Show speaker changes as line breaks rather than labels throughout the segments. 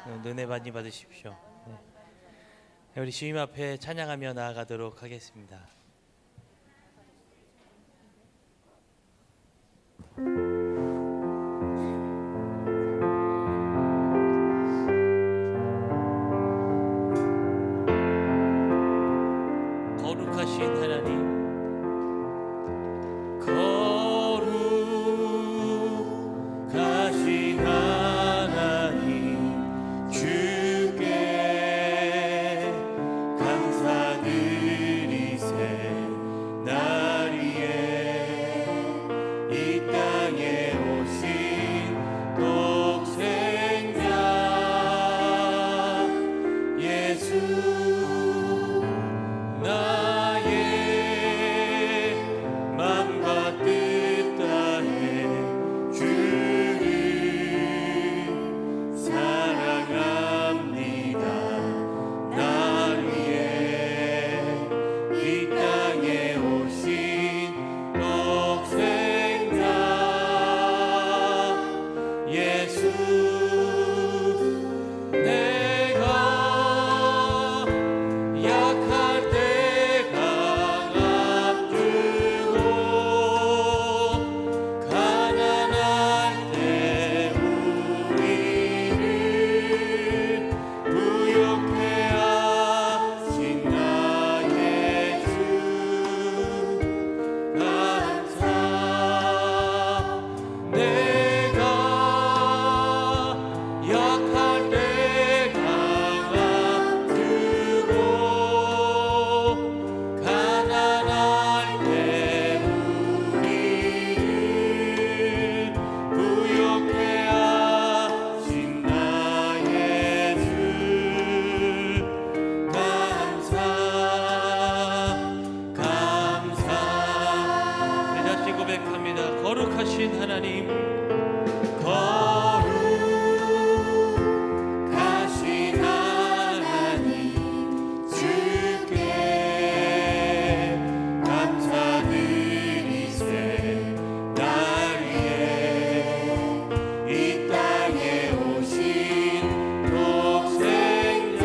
은혜 많이 받으십시오. 네. 우리 주님 앞에 찬양하며 나아가도록 하겠습니다. 거룩하신 하나님, 거룩하신 하나님, 주께 감사드리세. 날 위해 이 땅에 오신 독생자 예수, 나의 맘과 뜻 다해 주를 사랑합니다. 날 위해 이 땅에 오신 독생자 예수, 내가 약할 때 강함 주고 가난할 때 우리를 부욕해 하신 나의 주, 감사. 내가 약할 때 강함 주고 가난할 때 우리를 부욕해 하신 나의 주, 감사, 감사. 내 자신 고백합니다. 거룩하신 하나님, 거룩하신 하나님, 주께 감사드리세. 날 위해 이 땅에 오신 독생자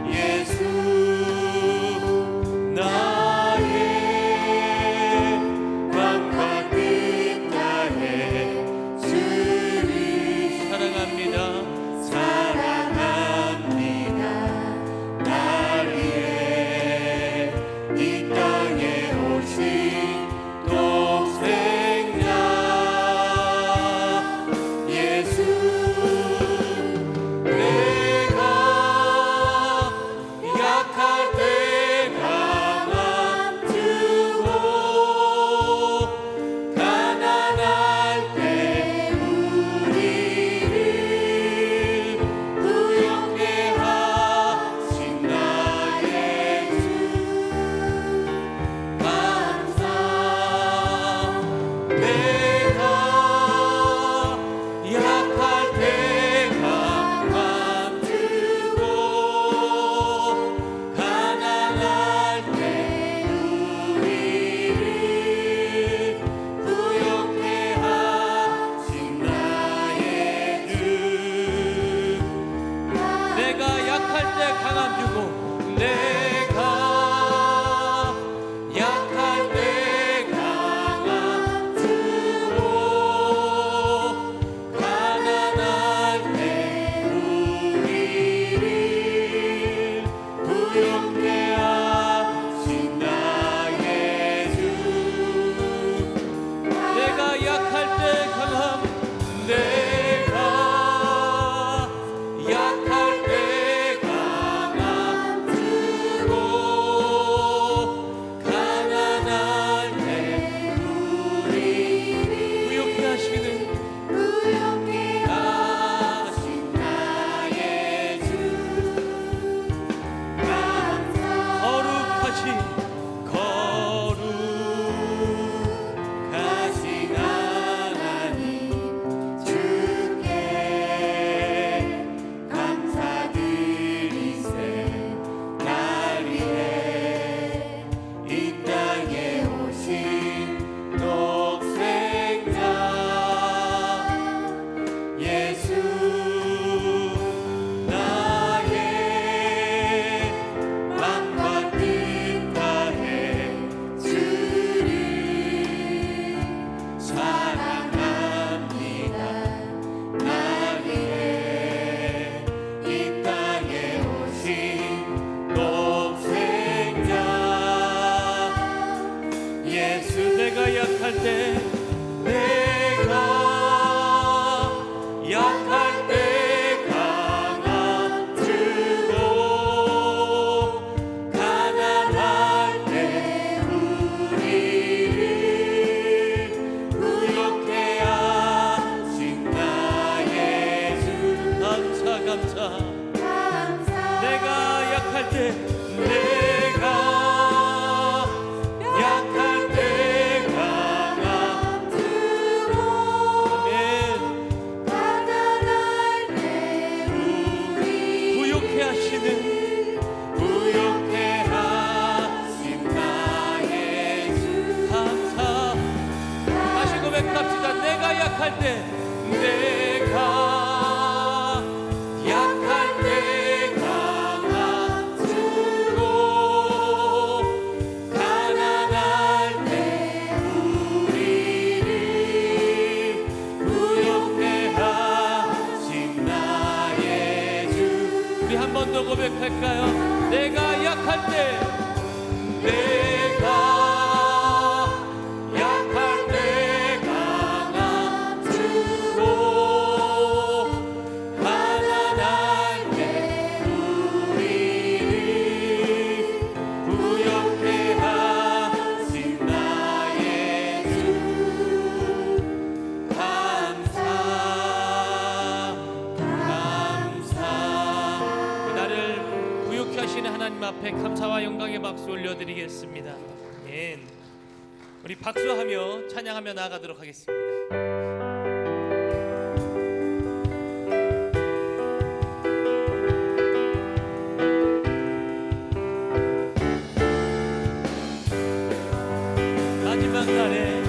예수, 나의 맘과 뜻 다해 주를 사랑합니다. 사랑합니다. 날 위해 이 땅에 오신 독생자 예수, 내가 약할 때 강함 주고 가난할 때 우리를 부욕해 하신 나의 주, 감사. 내가 약할 때 강함 주고 가난할 때 우리를 부욕해 하신 나의 주, 내가 약할 때 강함 주고, 내가 약할 때 강함 주고 가난할 때 우리를 부욕해 하신 나의 주, 내가 약할 때 강함, 내가 약할 때 강함 주고 내가 약할 때 강함주고 가난할 때 우리를 부욕해 하신 나의 주. 우리 한 번 더 고백할까요? 내가 약할 때 내가 약할 때 강함 주고 가난할 때 우리를 부욕해 하신 나의 주. 감사 나를 부욕해 하시는 하나님 앞에 감사와 영광의 박수 올려드리겠습니다. 아멘. 우리 박수하며 찬양하며 나아가도록 하겠습니다. 마지막 날에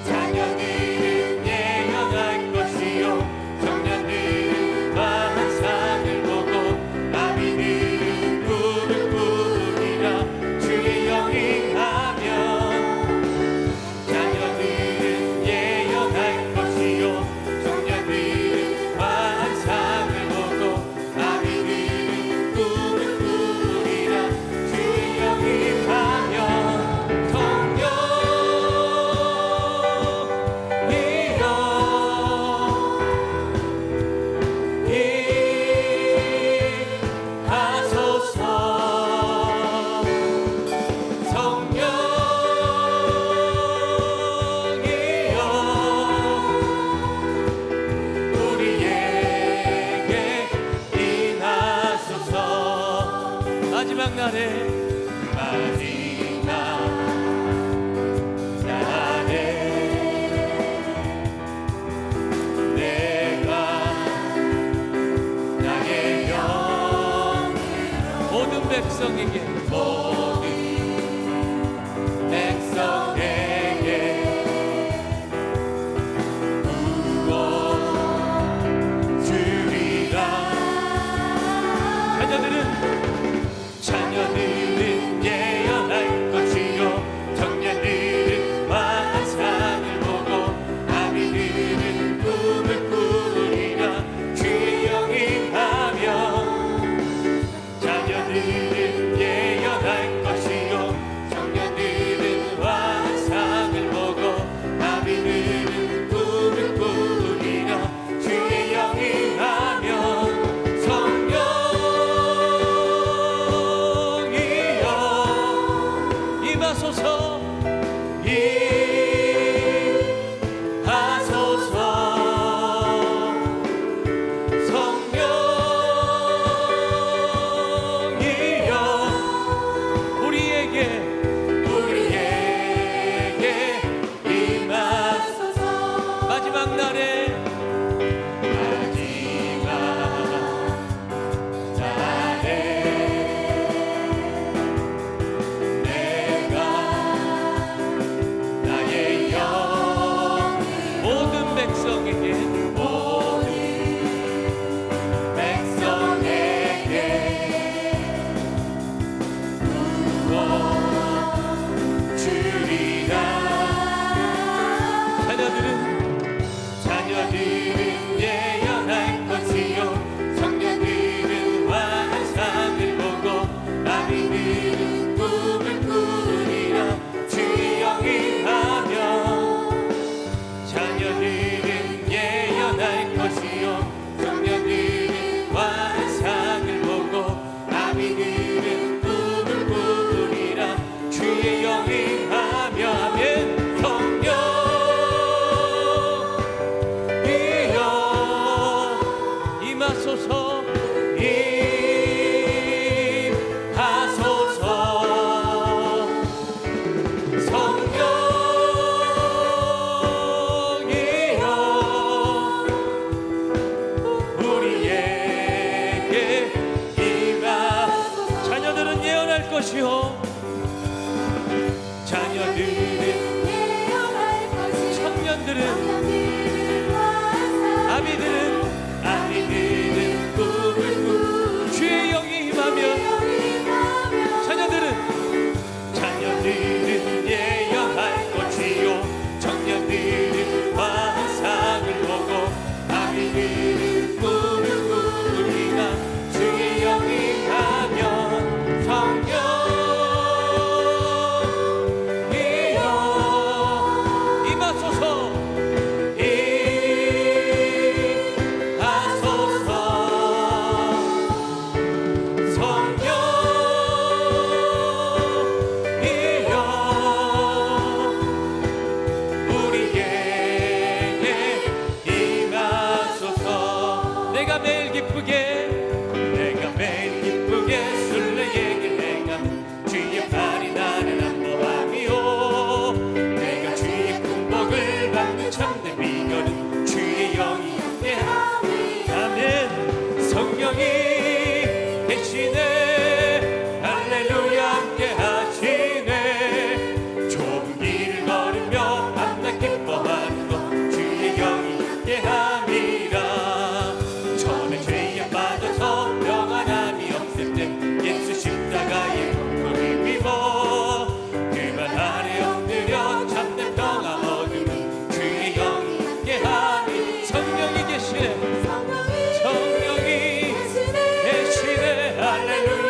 자녀들은 예언할 것이요 청년들은 환상을 보고 아비들은 꿈을 꾸리라. 주의 영이 하면 자녀들은 예언할 것이요 청년들은 환상을 보고 아비들은 꿈을 꾸리라. 주의 영이 하면 마지막 날에 내가 나의 영을 모든 백성에게 부어주리라. 자녀들은 예언할 것이요 청년들은 환상을 보고 아비들은 꿈을 꾸리라. 주의 영이 하면 자녀들은 예언할 임하소서 임하소서 성령이여 우리에게 임하 자녀들은 예언할 것이요 자녀들은 청년들은 아비들은 꿈을 꾸고 주의 영이 임하면 자녀들은 예언할 것이요 청년들은 환상을 보고 아비들은 꿈을 꾸리라 주의 영이 임하면 성령이여 임하소서 내가 매일 기쁘게 술래에게 행함 주의 팔이 나는 안보함이요 내가 주의 군복을 받는 참된 비결은 주의 영이 함께함이 아멘 성령이 계시네 할렐루야 함께하시네 좁은 길을 걸으며 밤낮 기뻐하는 것 주의 영이 함께함이라 평안함이 없을 때 예수 십자가에 무릎 입어 그만 아래 엎드려 참된 평화 얻으면 주의 영이 함께하니 성령이 계시네 성령이 계시네 할렐루야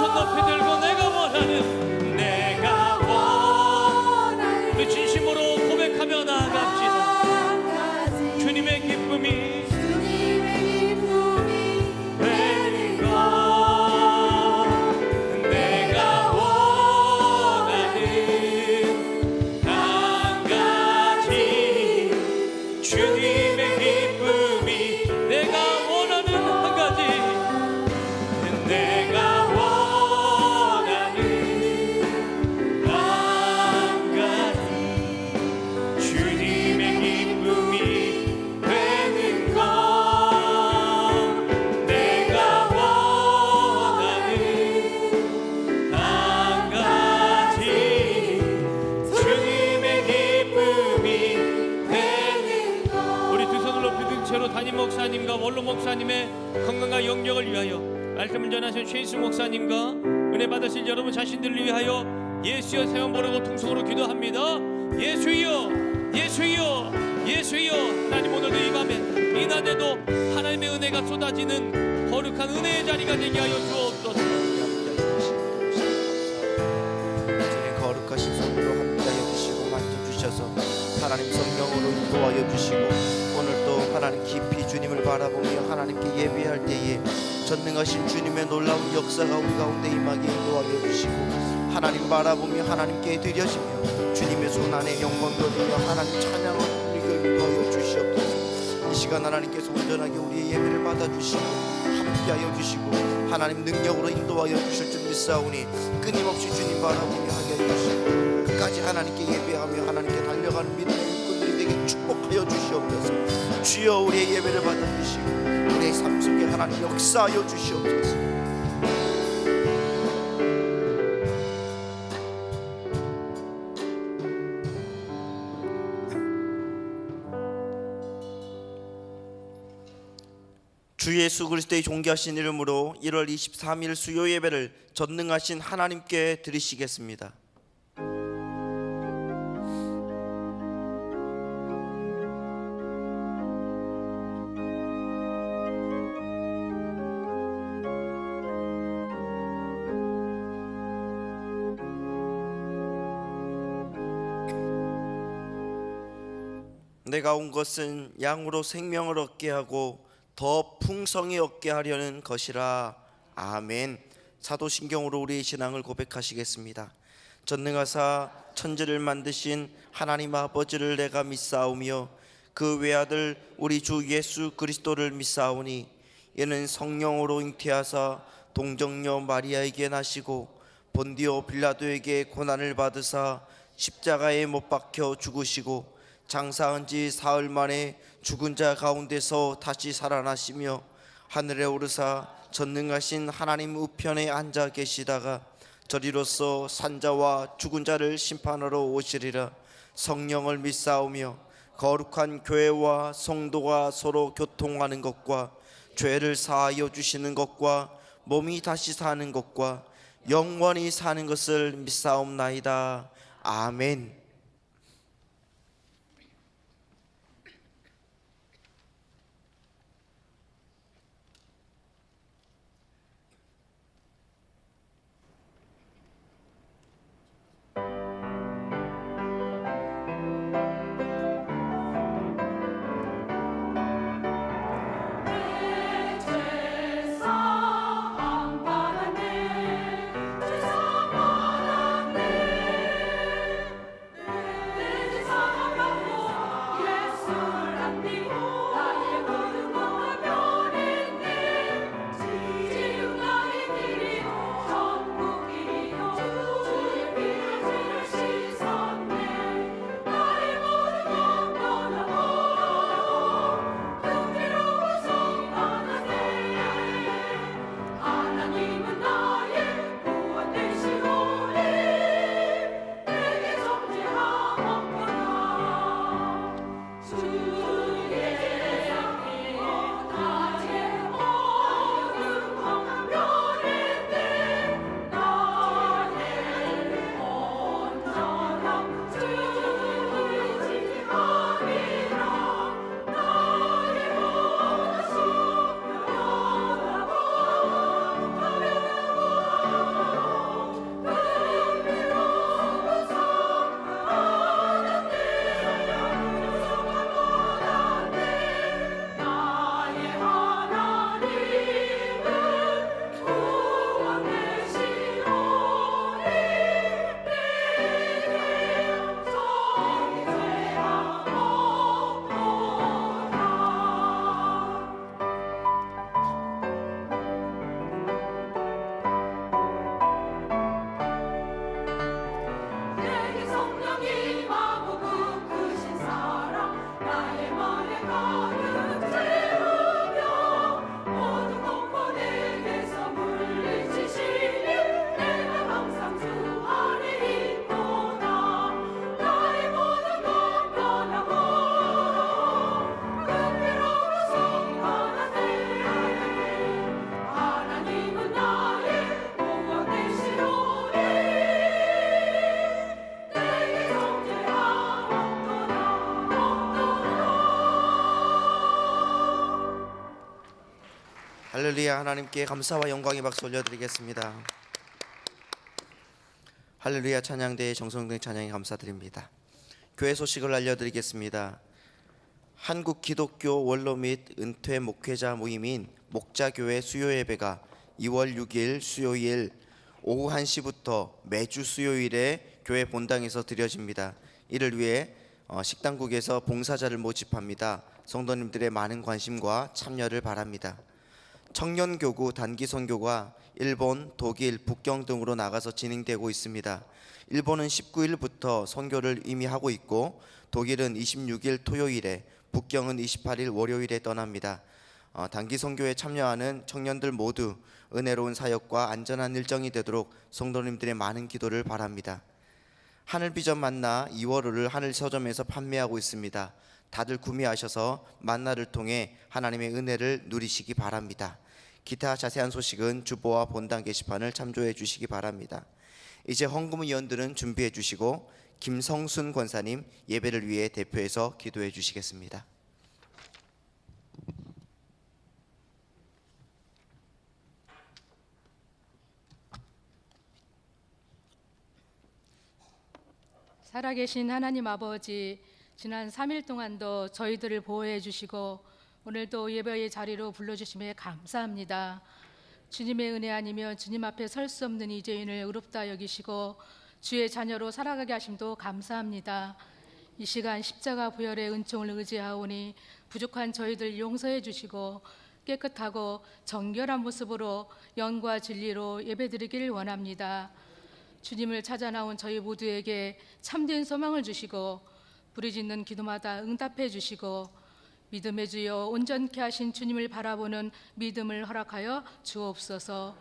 손 높이 들고 내가 원하는 우리 진심으로 고백하며 나아갑시다. 주님의 기쁨이 되는 것 내가 원하는 한 가지 주님의 기쁨이 내가 원하는 한 가지 내가 원하는 한 가지 주님의 기쁨이 되는 것 내가 원하는 한 가지 주님의 기쁨이 되는 것 우리 두 손을 높이 든 채로 담임 목사님과 원로 목사님의 건강과 영역을 위하여 말씀을 전하신 최인수 목사님과 은혜 받으실 여러분 자신들을 위하여 예수여 세원 보라고 통성으로 기도합니다. 예수여 예수여 예수여 하나님 오늘도 이 밤에 이 낮에도 하나님의 은혜가 쏟아지는 거룩한 은혜의 자리가 되게 하여 주옵소서.
주님 거룩하신 손으로 함께하여 주시고 만져주셔서 하나님 성령으로 인도하여 주시고 오늘도 하나님 깊이 주님을 바라보며 하나님께 예배할 때에 전능하신 주님의 놀라운 역사가 우리 가운데 임하게 인도하여 주시고 하나님 바라보며 하나님께 드려지며 주님의 손안에 영광 돌리며 하나님 찬양을 우리에게 인도하여 주시옵소서. 이 시간 하나님께서 온전하게 우리의 예배를 받아주시고 함께하여 주시고 하나님 능력으로 인도하여 주실 줄 믿사오니 끊임없이 주님 바라보며 하게 하여 주시고 끝까지 하나님께 예배하며 하나님께 달려가는 믿음의 일꾼들이 되게 축복하여 주시옵소서. 주여 우리의 예배를 받아주시고 우리의 삶 속에 하나님 역사하여 주시옵소서. 주 예수 그리스도의 존귀하신 이름으로 1월 23일 수요 예배를 전능하신 하나님께 드리시겠습니다. 내가 온 것은 양으로 생명을 얻게 하고 더 풍성히 얻게 하려는 것이라. 아멘. 사도신경으로 우리의 신앙을 고백하시겠습니다. 전능하사 천지를 만드신 하나님 아버지를 내가 믿사오며 그 외아들 우리 주 예수 그리스도를 믿사오니 이는 성령으로 잉태하사 동정녀 마리아에게 나시고 본디오 빌라도에게 고난을 받으사 십자가에 못 박혀 죽으시고 장사한 지 사흘 만에 죽은 자 가운데서 다시 살아나시며 하늘에 오르사 전능하신 하나님 우편에 앉아 계시다가 저리로서 산자와 죽은 자를 심판하러 오시리라. 성령을 믿사오며 거룩한 교회와 성도가 서로 교통하는 것과 죄를 사하여 주시는 것과 몸이 다시 사는 것과 영원히 사는 것을 믿사옵나이다. 아멘. 할렐루야. 하나님께 감사와 영광의 박수 올려드리겠습니다. 할렐루야. 찬양대의 정성등 찬양에 감사드립니다. 교회 소식을 알려드리겠습니다. 한국 기독교 원로 및 은퇴 목회자 모임인 목자교회 수요예배가 2월 6일 수요일 오후 1시부터 매주 수요일에 교회 본당에서 드려집니다. 이를 위해 식당국에서 봉사자를 모집합니다. 성도님들의 많은 관심과 참여를 바랍니다. 청년교구 단기선교가 일본, 독일, 북경 등으로 나가서 진행되고 있습니다. 일본은 19일부터 선교를 이미 하고 있고 독일은 26일 토요일에, 북경은 28일 월요일에 떠납니다. 단기선교에 참여하는 청년들 모두 은혜로운 사역과 안전한 일정이 되도록 성도님들의 많은 기도를 바랍니다. 하늘비전 만나 2월호를 하늘서점에서 판매하고 있습니다. 다들 구매하셔서 만나를 통해 하나님의 은혜를 누리시기 바랍니다. 기타 자세한 소식은 주보와 본당 게시판을 참조해 주시기 바랍니다. 이제 헌금위원들은 준비해 주시고 김성순 권사님 예배를 위해 대표해서 기도해 주시겠습니다.
살아계신 하나님 아버지, 지난 3일 동안도 저희들을 보호해 주시고 오늘도 예배의 자리로 불러주심에 감사합니다. 주님의 은혜 아니면 주님 앞에 설 수 없는 이 죄인을 의롭다 여기시고 주의 자녀로 살아가게 하심도 감사합니다. 이 시간 십자가 부활의 은총을 의지하오니 부족한 저희들 용서해 주시고 깨끗하고 정결한 모습으로 영과 진리로 예배드리기를 원합니다. 주님을 찾아 나온 저희 모두에게 참된 소망을 주시고 부르짖는 기도마다 응답해 주시고 믿음의 주여 온전케 하신 주님을 바라보는 믿음을 허락하여 주옵소서.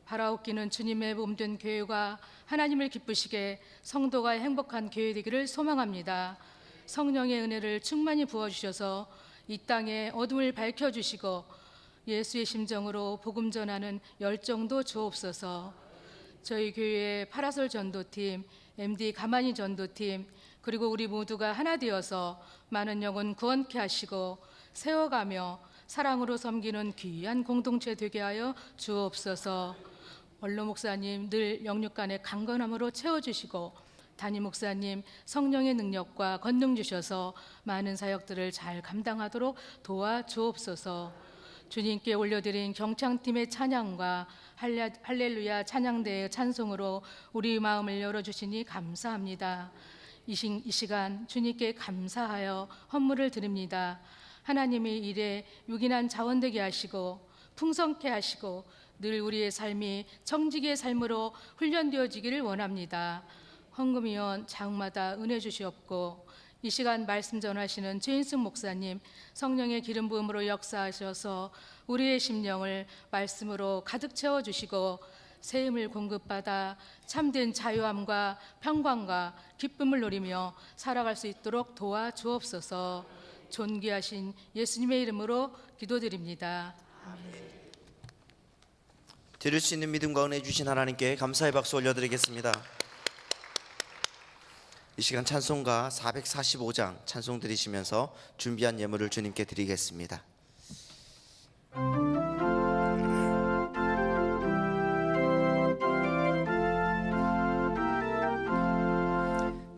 바라옵기는 주님의 몸된 교회가 하나님을 기쁘시게 성도가 행복한 교회 되기를 소망합니다. 성령의 은혜를 충만히 부어주셔서 이 땅에 어둠을 밝혀주시고 예수의 심정으로 복음 전하는 열정도 주옵소서. 저희 교회의 파라솔 전도팀, MD 가만히 전도팀, 그리고 우리 모두가 하나 되어서 많은 영혼 구원케 하시고 세워가며 사랑으로 섬기는 귀한 공동체 되게 하여 주옵소서. 원로 목사님 늘 영육간의 강건함으로 채워주시고 담임 목사님 성령의 능력과 권능 주셔서 많은 사역들을 잘 감당하도록 도와주옵소서. 주님께 올려드린 경창팀의 찬양과 할렐루야 찬양대의 찬송으로 우리 마음을 열어주시니 감사합니다. 이 시간 주님께 감사하여 헌물을 드립니다. 하나님의 일에 유긴한 자원되게 하시고 풍성케 하시고 늘 우리의 삶이 정직의 삶으로 훈련되어지기를 원합니다. 헌금위원 장마다 은혜 주시옵고 이 시간 말씀 전하시는 최인숙 목사님 성령의 기름 부음으로 역사하셔서 우리의 심령을 말씀으로 가득 채워주시고 새 힘을 공급받아 참된 자유함과 평강과 기쁨을 누리며 살아갈 수 있도록 도와주옵소서. 존귀하신 예수님의 이름으로 기도드립니다. 아멘.
드릴 수 있는 믿음과 은혜 주신 하나님께 감사의 박수 올려드리겠습니다. 이 시간 찬송가 445장 찬송 드리시면서 준비한 예물을 주님께 드리겠습니다.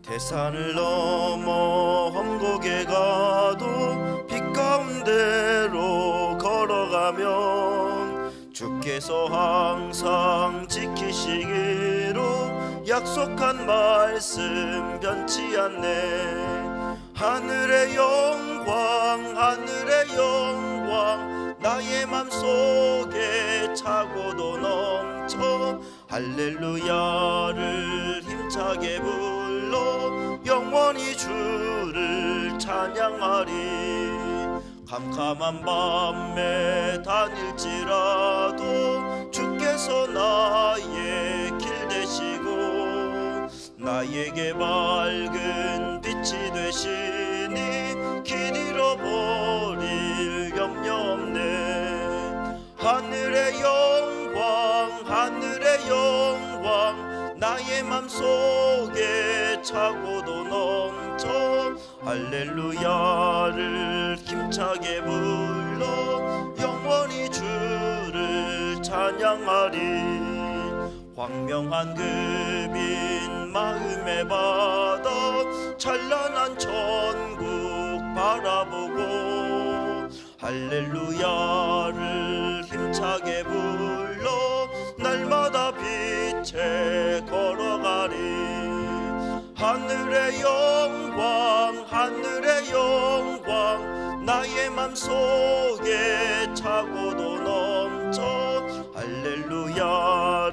대산을 넘어 험곡에 가도 빛 가운데로 걸어가면 주께서 항상 지키시기로 약속한 말씀 변치 않네. 하늘의 영광 하늘의 영광 나의 맘속에 차고도 넘쳐 할렐루야를 힘차게 불러 영원히 주를 찬양하리. 캄캄한 밤에 다닐지라도 주께서 나의 길 되시고 나에게 밝은 빛이 되시니 길 잃어버릴 염려 없네. 하늘의 영광 하늘의 영광 나의 맘속에 차고도 넘쳐 할렐루야를 힘차게 불러 영원히 주 찬양하리. 황명한 금인 마음의 바다 찬란한 천국 바라보고 할렐루야를 힘차게 불러 날마다 빛에 걸어가리. 하늘의 영광 하늘의 영광 나의 맘속에 차고도 넘쳐 할렐루야를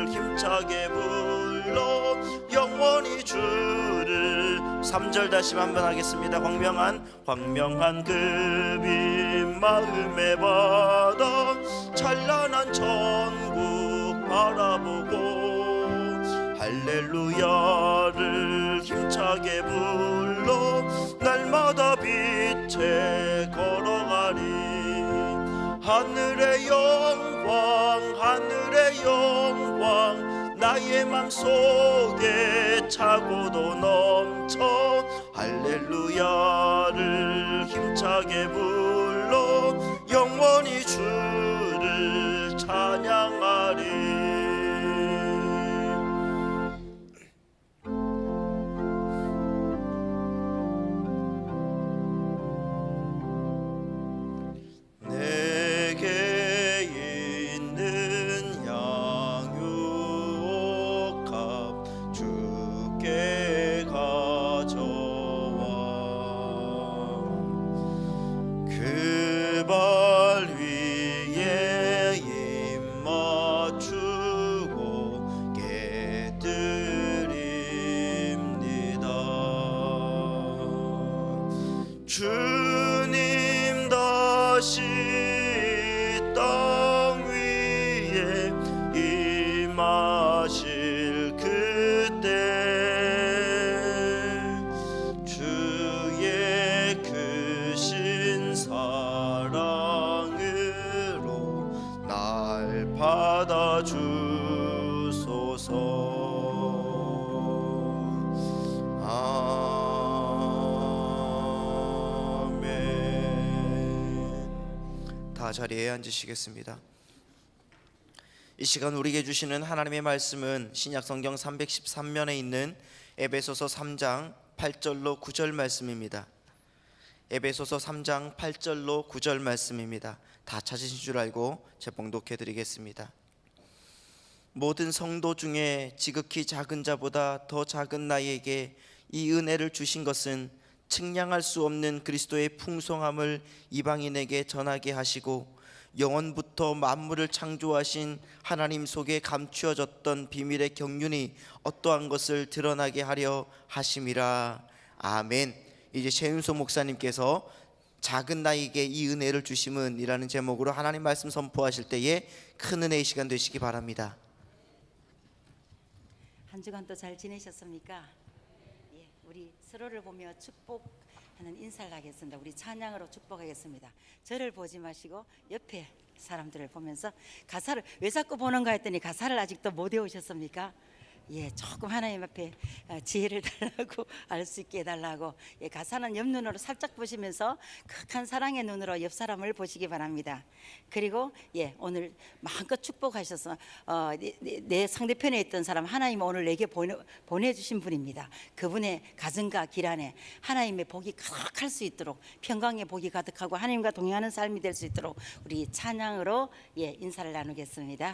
힘차게 불러 영원히 주를. 3절 다시 한번 하겠습니다. 황명한 금인 마음의 바다 찬란한 천국 바라보고 할렐루야를 힘차게 불러 날마다 빛에 걸어가리. 하늘의 영광 하늘의 영광 나의 맘속에 차고도 넘쳐 할렐루야를 힘차게 불러 영원히 주를 찬양하리. 주님 다시 땅 위에 임하실 그때 주의 크신 사랑으로 날 받아주소서. 다 자리에 앉으시겠습니다. 이 시간 우리에게 주시는 하나님의 말씀은 신약성경 313면에 있는 에베소서 3장 8절로 9절 말씀입니다. 에베소서 3장 8절로 9절 말씀입니다. 다 찾으신 줄 알고 제봉독해 드리겠습니다. 모든 성도 중에 지극히 작은 자보다 더 작은 나에게 이 은혜를 주신 것은 측량할 수 없는 그리스도의 풍성함을 이방인에게 전하게 하시고 영원부터 만물을 창조하신 하나님 속에 감추어졌던 비밀의 경륜이 어떠한 것을 드러나게 하려 하심이라. 아멘. 이제 최윤소 목사님께서 작은 나에게 이 은혜를 주심은 이라는 제목으로 하나님 말씀 선포하실 때에 큰 은혜의 시간 되시기 바랍니다.
한 주간 또 잘 지내셨습니까? 예, 우리 서로를 보며 축복하는 인사를 하겠습니다. 우리 찬양으로 축복하겠습니다. 저를 보지 마시고 옆에 사람들을 보면서 가사를 왜 자꾸 보는가 했더니 가사를 아직도 못 외우셨습니까? 예, 조금 하나님 앞에 지혜를 달라고 알 수 있게 해달라고. 예, 가사는 옆 눈으로 살짝 보시면서 극한 사랑의 눈으로 옆 사람을 보시기 바랍니다. 그리고 예, 오늘 마음껏 축복하셔서 내 상대편에 있던 사람 하나님 오늘 내게 보내주신 분입니다. 그분의 가정과 길 안에 하나님의 복이 가득할 수 있도록 평강의 복이 가득하고 하나님과 동행하는 삶이 될 수 있도록 우리 찬양으로 예, 인사를 나누겠습니다.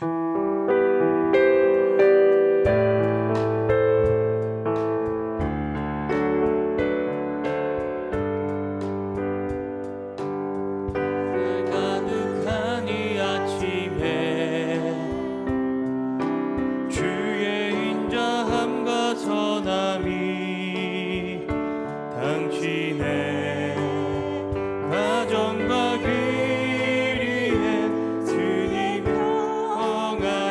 가정과 길 위에 주님 평안을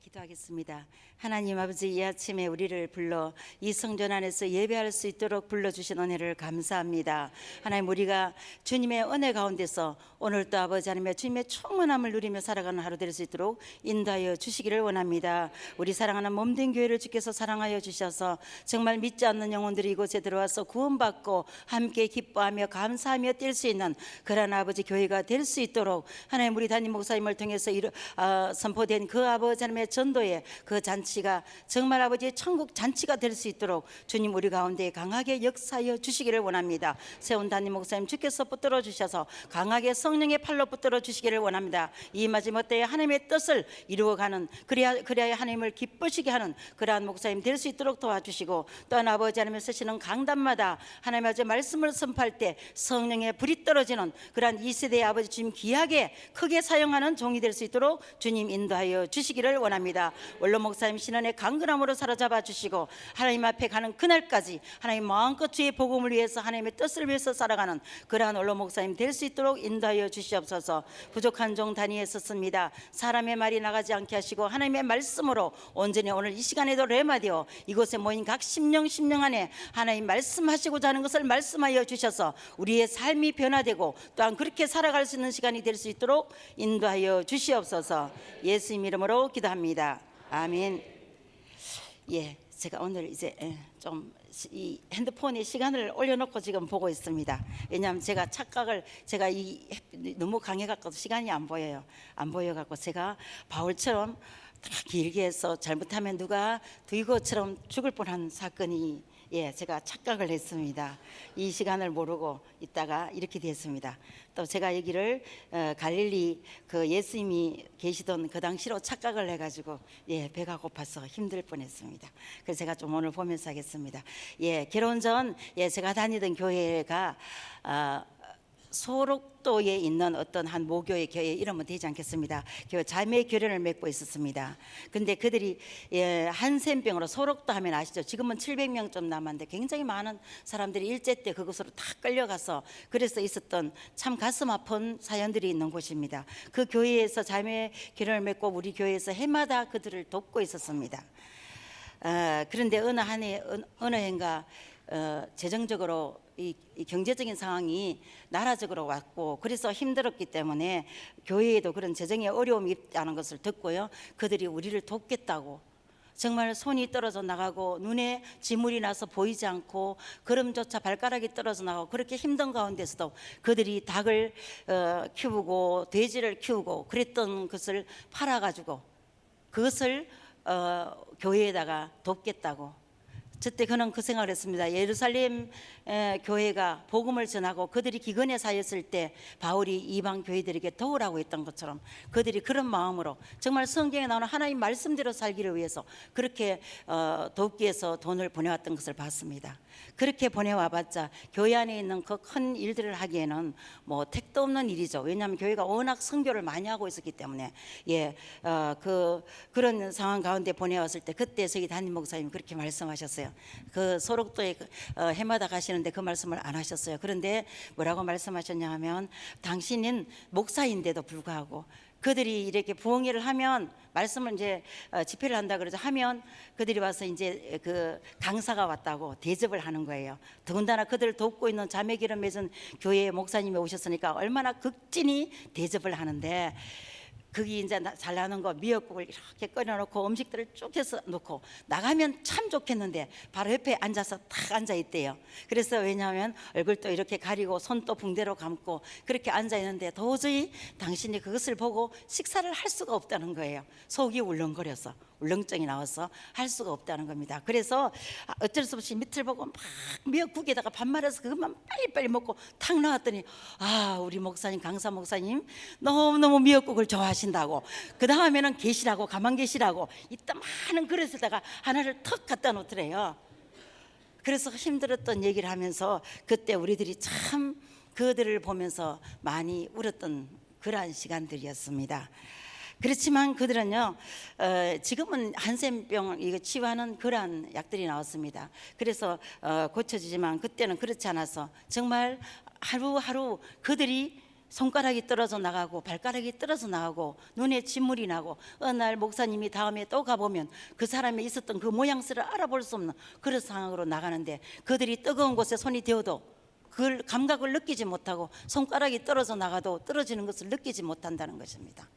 기도하겠습니다. 하나님 아버지, 이 아침에 우리를 불러 이 성전 안에서 예배할 수 있도록 불러주신 은혜를 감사합니다. 하나님, 우리가 주님의 은혜 가운데서 오늘도 아버지 하나님의 주님의 충만함을 누리며 살아가는 하루 될 수 있도록 인도하여 주시기를 원합니다. 우리 사랑하는 몸된 교회를 주께서 사랑하여 주셔서 정말 믿지 않는 영혼들이 이곳에 들어와서 구원받고 함께 기뻐하며 감사하며 뛸 수 있는 그런 아버지 교회가 될 수 있도록 하나님, 우리 담임 목사님을 통해서 선포된 그 아버지 하나님의 전도의 그 잔치가 정말 아버지의 천국 잔치가 될 수 있도록 주님 우리 가운데 강하게 역사하여 주시기를 원합니다. 세운 담임 목사님 주께서 붙들어 주셔서 강하게 성령의 팔로 붙들어 주시기를 원합니다. 이 마지막 때에 하나님의 뜻을 이루어가는, 그래야 하나님을 기쁘시게 하는 그러한 목사님 될 수 있도록 도와주시고, 또한 아버지 하나님을 쓰시는 강단마다 하나님 아버지 말씀을 선포할 때 성령의 불이 떨어지는 그러한 이 세대의 아버지 주님 귀하게 크게 사용하는 종이 될 수 있도록 주님 인도하여 주시기를 원합니다. 원로 목사님 신원의 강건함으로 사로잡아 주시고 하나님 앞에 가는 그날까지 하나님 마음껏 주의 복음을 위해서 하나님의 뜻을 위해서 살아가는 그러한 원로 목사님 될 수 있도록 인도하여 주시옵소서. 부족한 종 다니엘 썼습니다. 사람의 말이 나가지 않게 하시고 하나님의 말씀으로 온전히 오늘 이 시간에도 레마되어 이곳에 모인 각 심령 안에 하나님 말씀하시고자 하는 것을 말씀하여 주셔서 우리의 삶이 변화되고 또한 그렇게 살아갈 수 있는 시간이 될 수 있도록 인도하여 주시옵소서. 예수님 이름으로 기도합니다. 아멘. 예, 제가 오늘 이제 좀 이 핸드폰에 시간을 올려놓고 지금 보고 있습니다. 왜냐하면 제가 착각을, 제가 너무 강해갖고 시간이 안 보여갖고 제가 바울처럼 다 길게 해서 잘못하면 누가 두이고처럼 죽을 뻔한 사건이, 제가 착각을 했습니다. 이 시간을 모르고 있다가 이렇게 됐습니다. 또 제가 여기를 갈릴리 그 예수님이 계시던 그 당시로 착각을 해가지고 배가 고파서 힘들 뻔했습니다. 그래서 제가 좀 오늘 보면서 하겠습니다. 결혼 전 제가 다니던 교회가 소록도에 있는 어떤 한 모교의 교회 이름은 되지 않겠습니다. 자매 교련을 맺고 있었습니다. 근데 그들이 한센병으로, 소록도 하면 아시죠? 지금은 700명 좀 남았는데 굉장히 많은 사람들이 일제 때 그곳으로 다 끌려가서 그래서 있었던 참 가슴 아픈 사연들이 있는 곳입니다. 그 교회에서 자매 교련을 맺고 우리 교회에서 해마다 그들을 돕고 있었습니다. 그런데 어느 해인가 재정적으로 이 경제적인 상황이 나라적으로 왔고 그래서 힘들었기 때문에 교회에도 그런 재정의 어려움이 있다는 것을 듣고요, 그들이 우리를 돕겠다고 정말 손이 떨어져 나가고 눈에 지물이 나서 보이지 않고 걸음조차 발가락이 떨어져 나가고 그렇게 힘든 가운데서도 그들이 닭을 키우고 돼지를 키우고 그랬던 것을 팔아가지고 그것을 교회에다가 돕겠다고. 저때 그는 그 생각을 했습니다. 예루살렘 교회가 복음을 전하고 그들이 기근에 쌓였을 때 바울이 이방 교회들에게 도우라고 했던 것처럼 그들이 그런 마음으로 정말 성경에 나오는 하나님 말씀대로 살기를 위해서 그렇게 돕기 위해서 돈을 보내왔던 것을 봤습니다. 그렇게 보내와봤자 교회 안에 있는 그 큰 일들을 하기에는 뭐 택도 없는 일이죠. 왜냐하면 교회가 워낙 선교를 많이 하고 있었기 때문에 그런 상황 가운데 보내왔을 때 그때 저희 담임 목사님이 그렇게 말씀하셨어요. 그 소록도에 해마다 가시는데 그 말씀을 안 하셨어요. 그런데 뭐라고 말씀하셨냐 하면 당신은 목사인데도 불구하고 그들이 이렇게 부흥회를 하면 말씀을 이제 집회를 한다 그러죠. 하면 그들이 와서 이제 그 강사가 왔다고 대접을 하는 거예요. 더군다나 그들을 돕고 있는 자매기름 맺은 교회의 목사님이 오셨으니까 얼마나 극진히 대접을 하는데 거기 이제 잘 나는 거 미역국을 이렇게 끓여놓고 음식들을 쭉 해서 놓고 나가면 참 좋겠는데 바로 옆에 앉아서 탁 앉아 있대요. 그래서 왜냐하면 얼굴도 이렇게 가리고 손도 붕대로 감고 그렇게 앉아 있는데 도저히 당신이 그것을 보고 식사를 할 수가 없다는 거예요. 속이 울렁거려서 울렁증이 나와서 할 수가 없다는 겁니다. 그래서 어쩔 수 없이 밑을 보고 막 미역국에다가 밥 말아서 그것만 빨리빨리 먹고 탁 나왔더니 우리 목사님, 강사 목사님 너무너무 미역국을 좋아하신다고 그 다음에는 계시라고 가만 계시라고 이따 많은 그릇에다가 하나를 턱 갖다 놓더래요. 그래서 힘들었던 얘기를 하면서 그때 우리들이 참 그들을 보면서 많이 울었던 그러한 시간들이었습니다. 그렇지만 그들은요 지금은 한센병 이거 치유하는 그러한 약들이 나왔습니다. 그래서 고쳐지지만 그때는 그렇지 않아서 정말 하루하루 그들이 손가락이 떨어져 나가고 발가락이 떨어져 나가고 눈에 진물이 나고 어느 날 목사님이 다음에 또 가보면 그 사람이 있었던 그 모양새를 알아볼 수 없는 그런 상황으로 나가는데 그들이 뜨거운 곳에 손이 대어도 그걸 감각을 느끼지 못하고 손가락이 떨어져 나가도 떨어지는 것을 느끼지 못한다는 것입니다.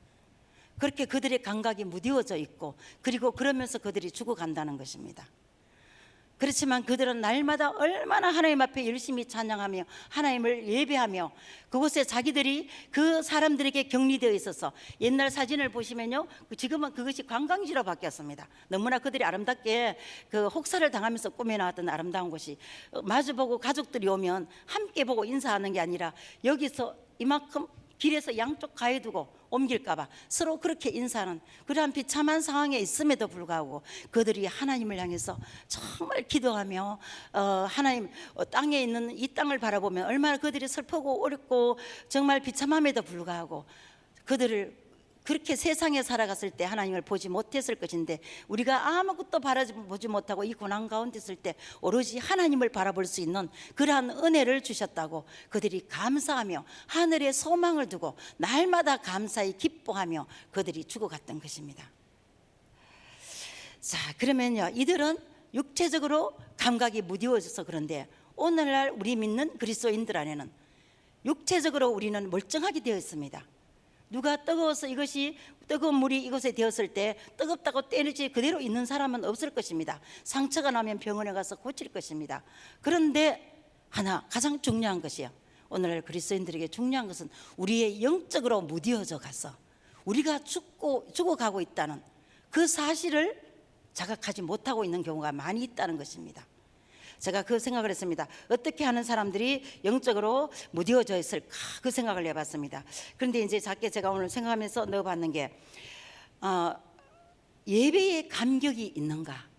그렇게 그들의 감각이 무뎌져 있고 그리고 그러면서 그들이 죽어간다는 것입니다. 그렇지만 그들은 날마다 얼마나 하나님 앞에 열심히 찬양하며 하나님을 예배하며 그곳에 자기들이 그 사람들에게 격리되어 있어서 옛날 사진을 보시면요, 지금은 그것이 관광지로 바뀌었습니다. 너무나 그들이 아름답게 그 혹사를 당하면서 꾸며나왔던 아름다운 곳이 마주보고 가족들이 오면 함께 보고 인사하는 게 아니라 여기서 이만큼 길에서 양쪽 가해 두고 옮길까 봐 서로 그렇게 인사하는 그러한 비참한 상황에 있음에도 불구하고 그들이 하나님을 향해서 정말 기도하며 하나님 땅에 있는 이 땅을 바라보면 얼마나 그들이 슬프고 어렵고 정말 비참함에도 불구하고 그들을 그렇게 세상에 살아갔을 때 하나님을 보지 못했을 것인데 우리가 아무것도 바라보지 못하고 이 고난 가운데 있을 때 오로지 하나님을 바라볼 수 있는 그러한 은혜를 주셨다고 그들이 감사하며 하늘에 소망을 두고 날마다 감사히 기뻐하며 그들이 죽어갔던 것입니다. 자, 그러면요, 이들은 육체적으로 감각이 무뎌져서 그런데 오늘날 우리 믿는 그리스도인들 안에는 육체적으로 우리는 멀쩡하게 되어 있습니다. 누가 뜨거워서 이것이 뜨거운 물이 이곳에 되었을 때 뜨겁다고 떼내지 그대로 있는 사람은 없을 것입니다. 상처가 나면 병원에 가서 고칠 것입니다. 그런데 하나 가장 중요한 것이요, 오늘날 그리스도인들에게 중요한 것은 우리의 영적으로 무뎌져 가서 우리가 죽어가고 있다는 그 사실을 자각하지 못하고 있는 경우가 많이 있다는 것입니다. 제가 그 생각을 했습니다. 어떻게 하는 사람들이 영적으로 무뎌져 있을까, 그 생각을 해봤습니다. 그런데 이제 작게 제가 오늘 생각하면서 넣어봤는 게 예배에 감격이 있는가.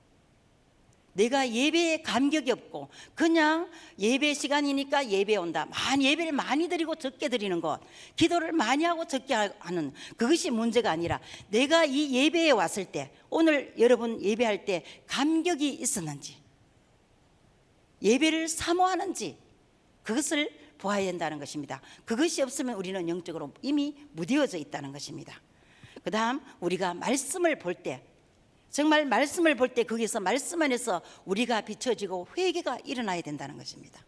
내가 예배에 감격이 없고 그냥 예배 시간이니까 예배 온다, 예배를 많이 드리고 적게 드리는 것, 기도를 많이 하고 적게 하는 그것이 문제가 아니라 내가 이 예배에 왔을 때, 오늘 여러분 예배할 때 감격이 있었는지, 예배를 사모하는지, 그것을 보아야 된다는 것입니다. 그것이 없으면 우리는 영적으로 이미 무뎌져 있다는 것입니다. 그 다음 우리가 말씀을 볼 때, 정말 말씀을 볼 때 거기서 말씀 안에서 우리가 비춰지고 회개가 일어나야 된다는 것입니다.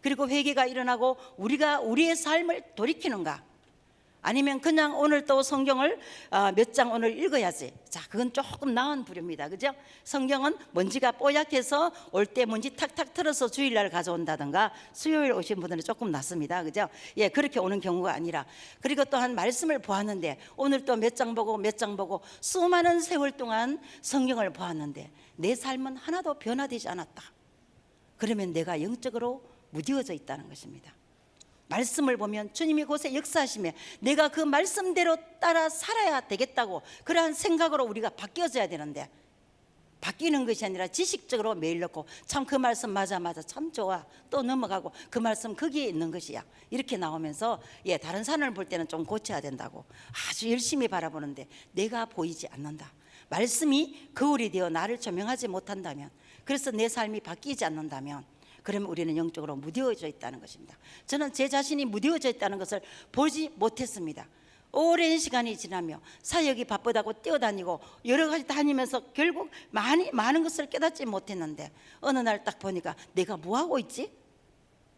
그리고 회개가 일어나고 우리가 우리의 삶을 돌이키는가, 아니면 그냥 오늘 또 성경을 몇 장 오늘 읽어야지, 자, 그건 조금 나은 부류입니다. 그죠? 성경은 먼지가 뽀얗게서 올 때 먼지 탁탁 털어서 주일날 가져온다든가, 수요일 오신 분들은 조금 낫습니다. 그죠? 예, 그렇게 오는 경우가 아니라, 그리고 또한 말씀을 보았는데 오늘 또 몇 장 보고 몇 장 보고 수많은 세월 동안 성경을 보았는데 내 삶은 하나도 변화되지 않았다. 그러면 내가 영적으로 무뎌져 있다는 것입니다. 말씀을 보면 주님이 곳에 역사하시며 내가 그 말씀대로 따라 살아야 되겠다고 그러한 생각으로 우리가 바뀌어져야 되는데, 바뀌는 것이 아니라 지식적으로 매일 넣고 참 그 말씀 맞아 참 좋아, 또 넘어가고 그 말씀 거기에 있는 것이야, 이렇게 나오면서 예, 다른 사람을 볼 때는 좀 고쳐야 된다고 아주 열심히 바라보는데 내가 보이지 않는다. 말씀이 거울이 되어 나를 조명하지 못한다면, 그래서 내 삶이 바뀌지 않는다면, 그러면 우리는 영적으로 무뎌져 있다는 것입니다. 저는 제 자신이 무뎌져 있다는 것을 보지 못했습니다. 오랜 시간이 지나며 사역이 바쁘다고 뛰어다니고 여러 가지 다니면서 결국 많은 것을 깨닫지 못했는데 어느 날 딱 보니까 내가 뭐하고 있지?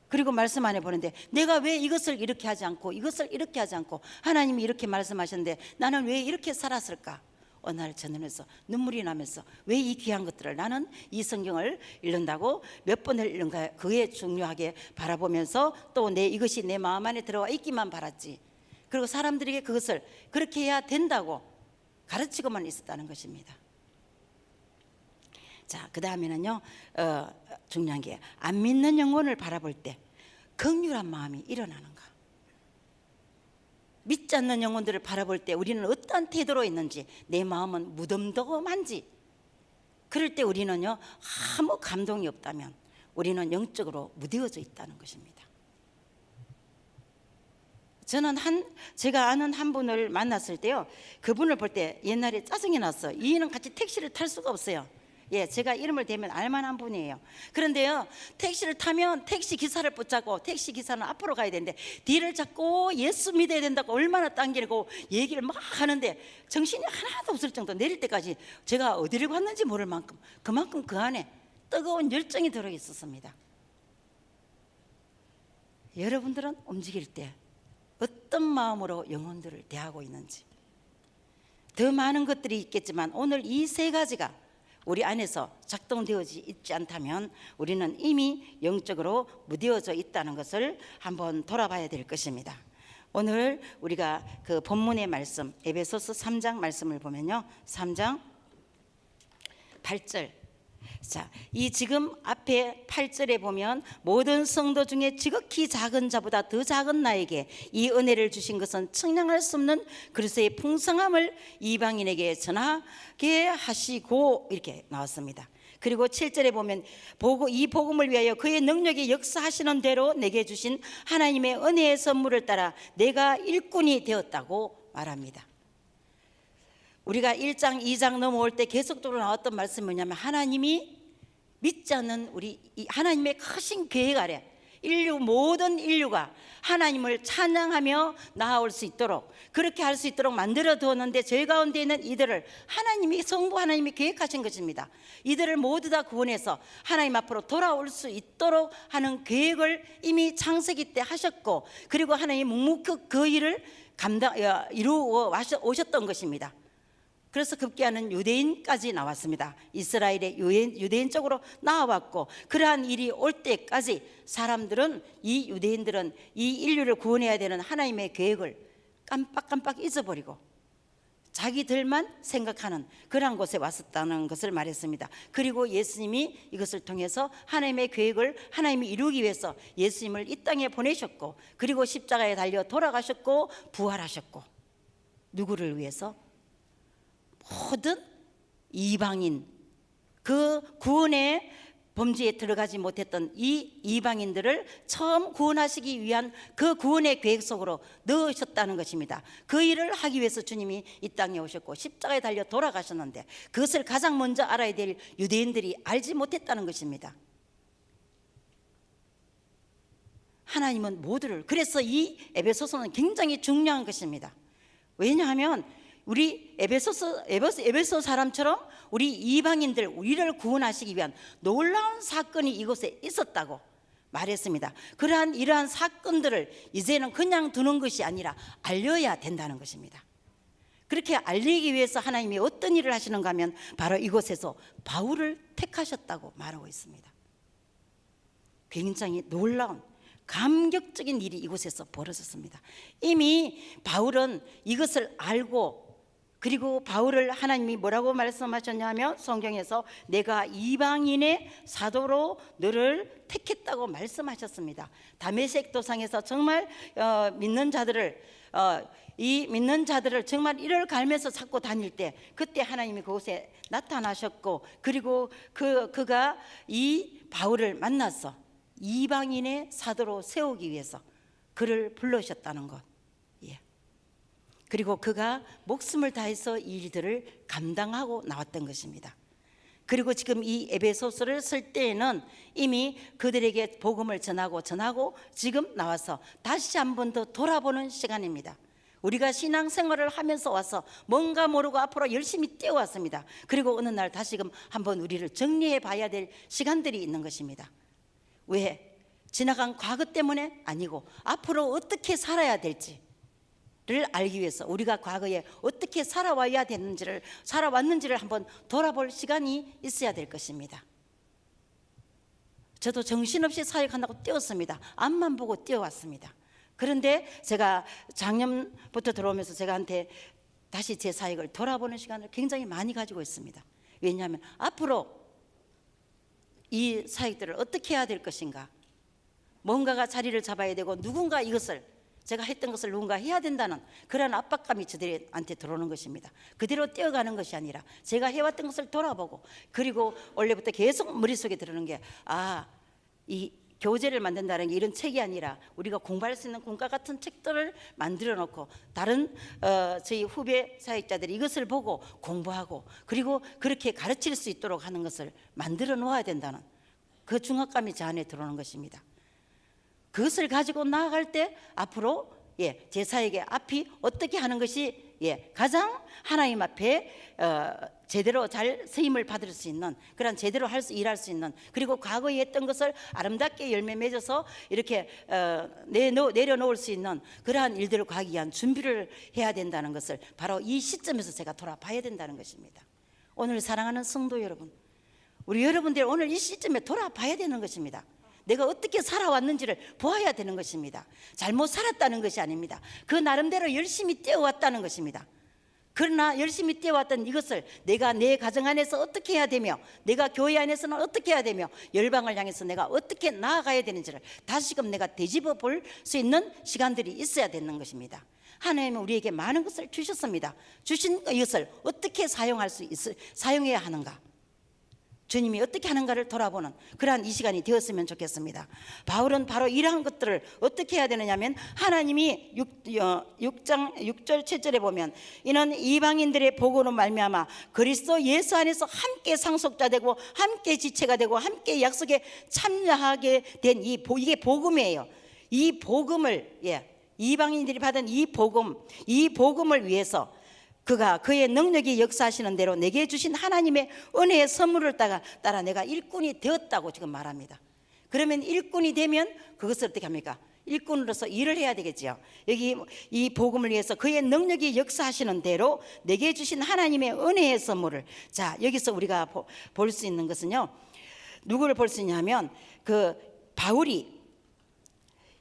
그리고 말씀 안에 보는데 내가 왜 이것을 이렇게 하지 않고 이것을 이렇게 하지 않고 하나님이 이렇게 말씀하셨는데 나는 왜 이렇게 살았을까? 어느 날 전원에서 눈물이 나면서 왜 이 귀한 것들을, 나는 이 성경을 읽는다고 몇 번을 읽는가, 그게 중요하게 바라보면서 또 이것이 내 마음 안에 들어와 있기만 바랐지, 그리고 사람들에게 그것을 그렇게 해야 된다고 가르치고만 있었다는 것입니다. 자, 그 다음에는요, 중요한 게 안 믿는 영혼을 바라볼 때 긍휼한 마음이 일어나는가. 믿지 않는 영혼들을 바라볼 때 우리는 어떠한 태도로 있는지, 내 마음은 무덤덤한지, 그럴 때 우리는요, 아무 감동이 없다면 우리는 영적으로 무뎌져 있다는 것입니다. 저는 제가 아는 한 분을 만났을 때요, 그분을 볼 때 옛날에 짜증이 났어요. 이는 같이 택시를 탈 수가 없어요. 예, 제가 이름을 대면 알만한 분이에요. 그런데요, 택시를 타면 택시 기사를 붙잡고 택시 기사는 앞으로 가야 되는데 뒤를 잡고 예수 믿어야 된다고 얼마나 당기고 얘기를 막 하는데 정신이 하나도 없을 정도, 내릴 때까지 제가 어디를 갔는지 모를 만큼 그만큼 그 안에 뜨거운 열정이 들어 있었습니다. 여러분들은 움직일 때 어떤 마음으로 영혼들을 대하고 있는지, 더 많은 것들이 있겠지만 오늘 이 세 가지가 우리 안에서 작동되어지 있지 않다면 우리는 이미 영적으로 무뎌져 있다는 것을 한번 돌아봐야 될 것입니다. 오늘 우리가 그 본문의 말씀 에베소서 3장 말씀을 보면요, 3장 8절. 자, 이 지금 앞에 8절에 보면 모든 성도 중에 지극히 작은 자보다 더 작은 나에게 이 은혜를 주신 것은 측량할 수 없는 그리스도의 풍성함을 이방인에게 전하게 하시고, 이렇게 나왔습니다. 그리고 7절에 보면 이 복음을 위하여 그의 능력이 역사하시는 대로 내게 주신 하나님의 은혜의 선물을 따라 내가 일꾼이 되었다고 말합니다. 우리가 1장 2장 넘어올 때 계속적으로 나왔던 말씀이 뭐냐면, 하나님이 믿지 않는 우리 하나님의 크신 계획 아래 모든 인류가 하나님을 찬양하며 나아올 수 있도록, 그렇게 할 수 있도록 만들어 두었는데 저희 가운데 있는 이들을 성부 하나님이 계획하신 것입니다. 이들을 모두 다 구원해서 하나님 앞으로 돌아올 수 있도록 하는 계획을 이미 창세기 때 하셨고, 그리고 하나님이 묵묵히 그 일을 이루어 오셨던 것입니다. 그래서 급기야는 유대인까지 나왔습니다. 이스라엘의 유대인 쪽으로 나와왔고, 그러한 일이 올 때까지 이 유대인들은 이 인류를 구원해야 되는 하나님의 계획을 깜빡깜빡 잊어버리고 자기들만 생각하는 그러한 곳에 왔었다는 것을 말했습니다. 그리고 예수님이 이것을 통해서 하나님의 계획을 하나님이 이루기 위해서 예수님을 이 땅에 보내셨고, 그리고 십자가에 달려 돌아가셨고 부활하셨고, 누구를 위해서? 모든 이방인, 그 구원의 범죄에 들어가지 못했던 이 이방인들을 처음 구원하시기 위한 그 구원의 계획 속으로 넣으셨다는 것입니다. 그 일을 하기 위해서 주님이 이 땅에 오셨고 십자가에 달려 돌아가셨는데, 그것을 가장 먼저 알아야 될 유대인들이 알지 못했다는 것입니다. 하나님은 모두를, 그래서 이 에베소서는 굉장히 중요한 것입니다. 왜냐하면 우리 에베소 사람처럼 우리 이방인들, 우리를 구원하시기 위한 놀라운 사건이 이곳에 있었다고 말했습니다. 이러한 사건들을 이제는 그냥 두는 것이 아니라 알려야 된다는 것입니다. 그렇게 알리기 위해서 하나님이 어떤 일을 하시는가 하면 바로 이곳에서 바울을 택하셨다고 말하고 있습니다. 굉장히 놀라운 감격적인 일이 이곳에서 벌어졌습니다. 이미 바울은 이것을 알고, 그리고 바울을 하나님이 뭐라고 말씀하셨냐면, 성경에서 내가 이방인의 사도로 너를 택했다고 말씀하셨습니다. 다메섹 도상에서 정말 믿는 자들을 정말 이를 갈면서 찾고 다닐 때, 그때 하나님이 그곳에 나타나셨고, 그리고 그가 이 바울을 만나서 이방인의 사도로 세우기 위해서 그를 불러셨다는 것. 그리고 그가 목숨을 다해서 이 일들을 감당하고 나왔던 것입니다. 그리고 지금 이 에베소서를 쓸 때에는 이미 그들에게 복음을 전하고 지금 나와서 다시 한 번 더 돌아보는 시간입니다. 우리가 신앙생활을 하면서 와서 뭔가 모르고 앞으로 열심히 뛰어왔습니다. 그리고 어느 날 다시금 한번 우리를 정리해 봐야 될 시간들이 있는 것입니다. 왜? 지나간 과거 때문에 아니고 앞으로 어떻게 살아야 될지를 알기 위해서, 우리가 과거에 어떻게 살아왔는지를 한번 돌아볼 시간이 있어야 될 것입니다. 저도 정신없이 사역한다고 뛰었습니다. 앞만 보고 뛰어왔습니다. 그런데 제가 작년부터 들어오면서 저한테 다시 제 사역을 돌아보는 시간을 굉장히 많이 가지고 있습니다. 왜냐하면 앞으로 이 사역들을 어떻게 해야 될 것인가, 뭔가가 자리를 잡아야 되고 누군가 이것을, 제가 했던 것을 누군가 해야 된다는 그런 압박감이 저들한테 들어오는 것입니다. 그대로 뛰어가는 것이 아니라 제가 해왔던 것을 돌아보고, 그리고 원래부터 계속 머릿속에 들어오는 게, 이 교재를 만든다는 게 이런 책이 아니라 우리가 공부할 수 있는 공과 같은 책들을 만들어 놓고 다른 저희 후배 사역자들이 이것을 보고 공부하고 그리고 그렇게 가르칠 수 있도록 하는 것을 만들어 놓아야 된다는 그 중압감이 제 안에 들어오는 것입니다. 그것을 가지고 나아갈 때 앞으로 제사에게 앞이 어떻게 하는 것이 가장 하나님 앞에 제대로 잘 쓰임을 받을 수 있는 그런 제대로 일할 수 있는 그리고 과거에 했던 것을 아름답게 열매 맺어서 이렇게 내려놓을 수 있는 그러한 일들을 가기 위한 준비를 해야 된다는 것을 바로 이 시점에서 제가 돌아봐야 된다는 것입니다. 오늘 사랑하는 성도 여러분, 우리 여러분들 오늘 이 시점에 돌아봐야 되는 것입니다. 내가 어떻게 살아왔는지를 보아야 되는 것입니다. 잘못 살았다는 것이 아닙니다. 그 나름대로 열심히 뛰어왔다는 것입니다. 그러나 열심히 뛰어왔던 이것을 내가 내 가정 안에서 어떻게 해야 되며 내가 교회 안에서는 어떻게 해야 되며 열방을 향해서 내가 어떻게 나아가야 되는지를 다시금 내가 되짚어 볼 수 있는 시간들이 있어야 되는 것입니다. 하나님은 우리에게 많은 것을 주셨습니다. 주신 이것을 어떻게 사용해야 하는가, 주님이 어떻게 하는가를 돌아보는 그러한 이 시간이 되었으면 좋겠습니다. 바울은 바로 이러한 것들을 어떻게 해야 되느냐면 하나님이 6장 6절 7절에 보면 이는 이방인들의 복으로 말미암아 그리스도 예수 안에서 함께 상속자 되고 함께 지체가 되고 함께 약속에 참여하게 된 이게 복음이에요. 이 복음을 이방인들이 받은 이 복음을 위해서 그가 그의 능력이 역사하시는 대로 내게 주신 하나님의 은혜의 선물을 따라 내가 일꾼이 되었다고 지금 말합니다. 그러면 일꾼이 되면 그것을 어떻게 합니까? 일꾼으로서 일을 해야 되겠죠. 여기 이 복음을 위해서 그의 능력이 역사하시는 대로 내게 주신 하나님의 은혜의 선물을, 자 여기서 우리가 볼 수 있는 것은요, 누구를 볼 수 있냐면 그 바울이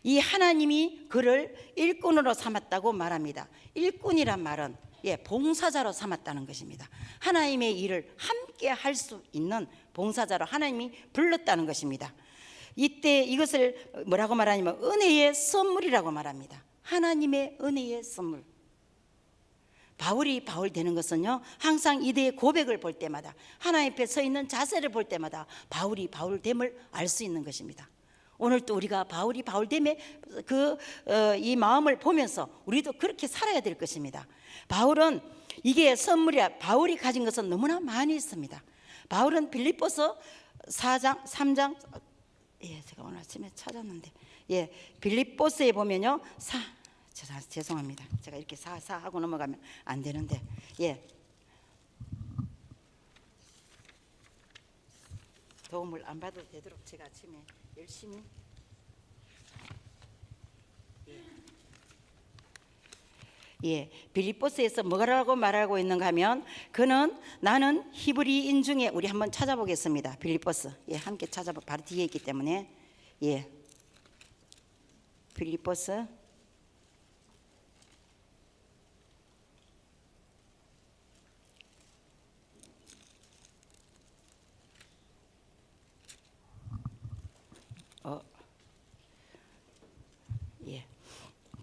이 하나님이 그를 일꾼으로 삼았다고 말합니다. 일꾼이란 말은 봉사자로 삼았다는 것입니다. 하나님의 일을 함께 할 수 있는 봉사자로 하나님이 불렀다는 것입니다. 이때 이것을 뭐라고 말하냐면 은혜의 선물이라고 말합니다. 하나님의 은혜의 선물. 바울이 바울 되는 것은요, 항상 이들의 고백을 볼 때마다 하나님 앞에 서 있는 자세를 볼 때마다 바울이 바울됨을 알 수 있는 것입니다. 오늘 또 우리가 바울이 바울됨의 이 마음을 보면서 우리도 그렇게 살아야 될 것입니다. 바울은 이게 선물이야. 바울이 가진 것은 너무나 많이 있습니다. 바울은 빌립보서 3장 제가 오늘 아침에 찾았는데 빌립보서에 보면요, 죄송합니다. 제가 이렇게 하고 넘어가면 안 되는데 도움을 안 받아도 되도록 제가 아침에 열심히 빌립보서에서 뭐라고 말하고 있는가 하면 나는 히브리인 중에, 우리 한번 찾아보겠습니다. 빌립보서 함께 바로 뒤에 있기 때문에 빌립보서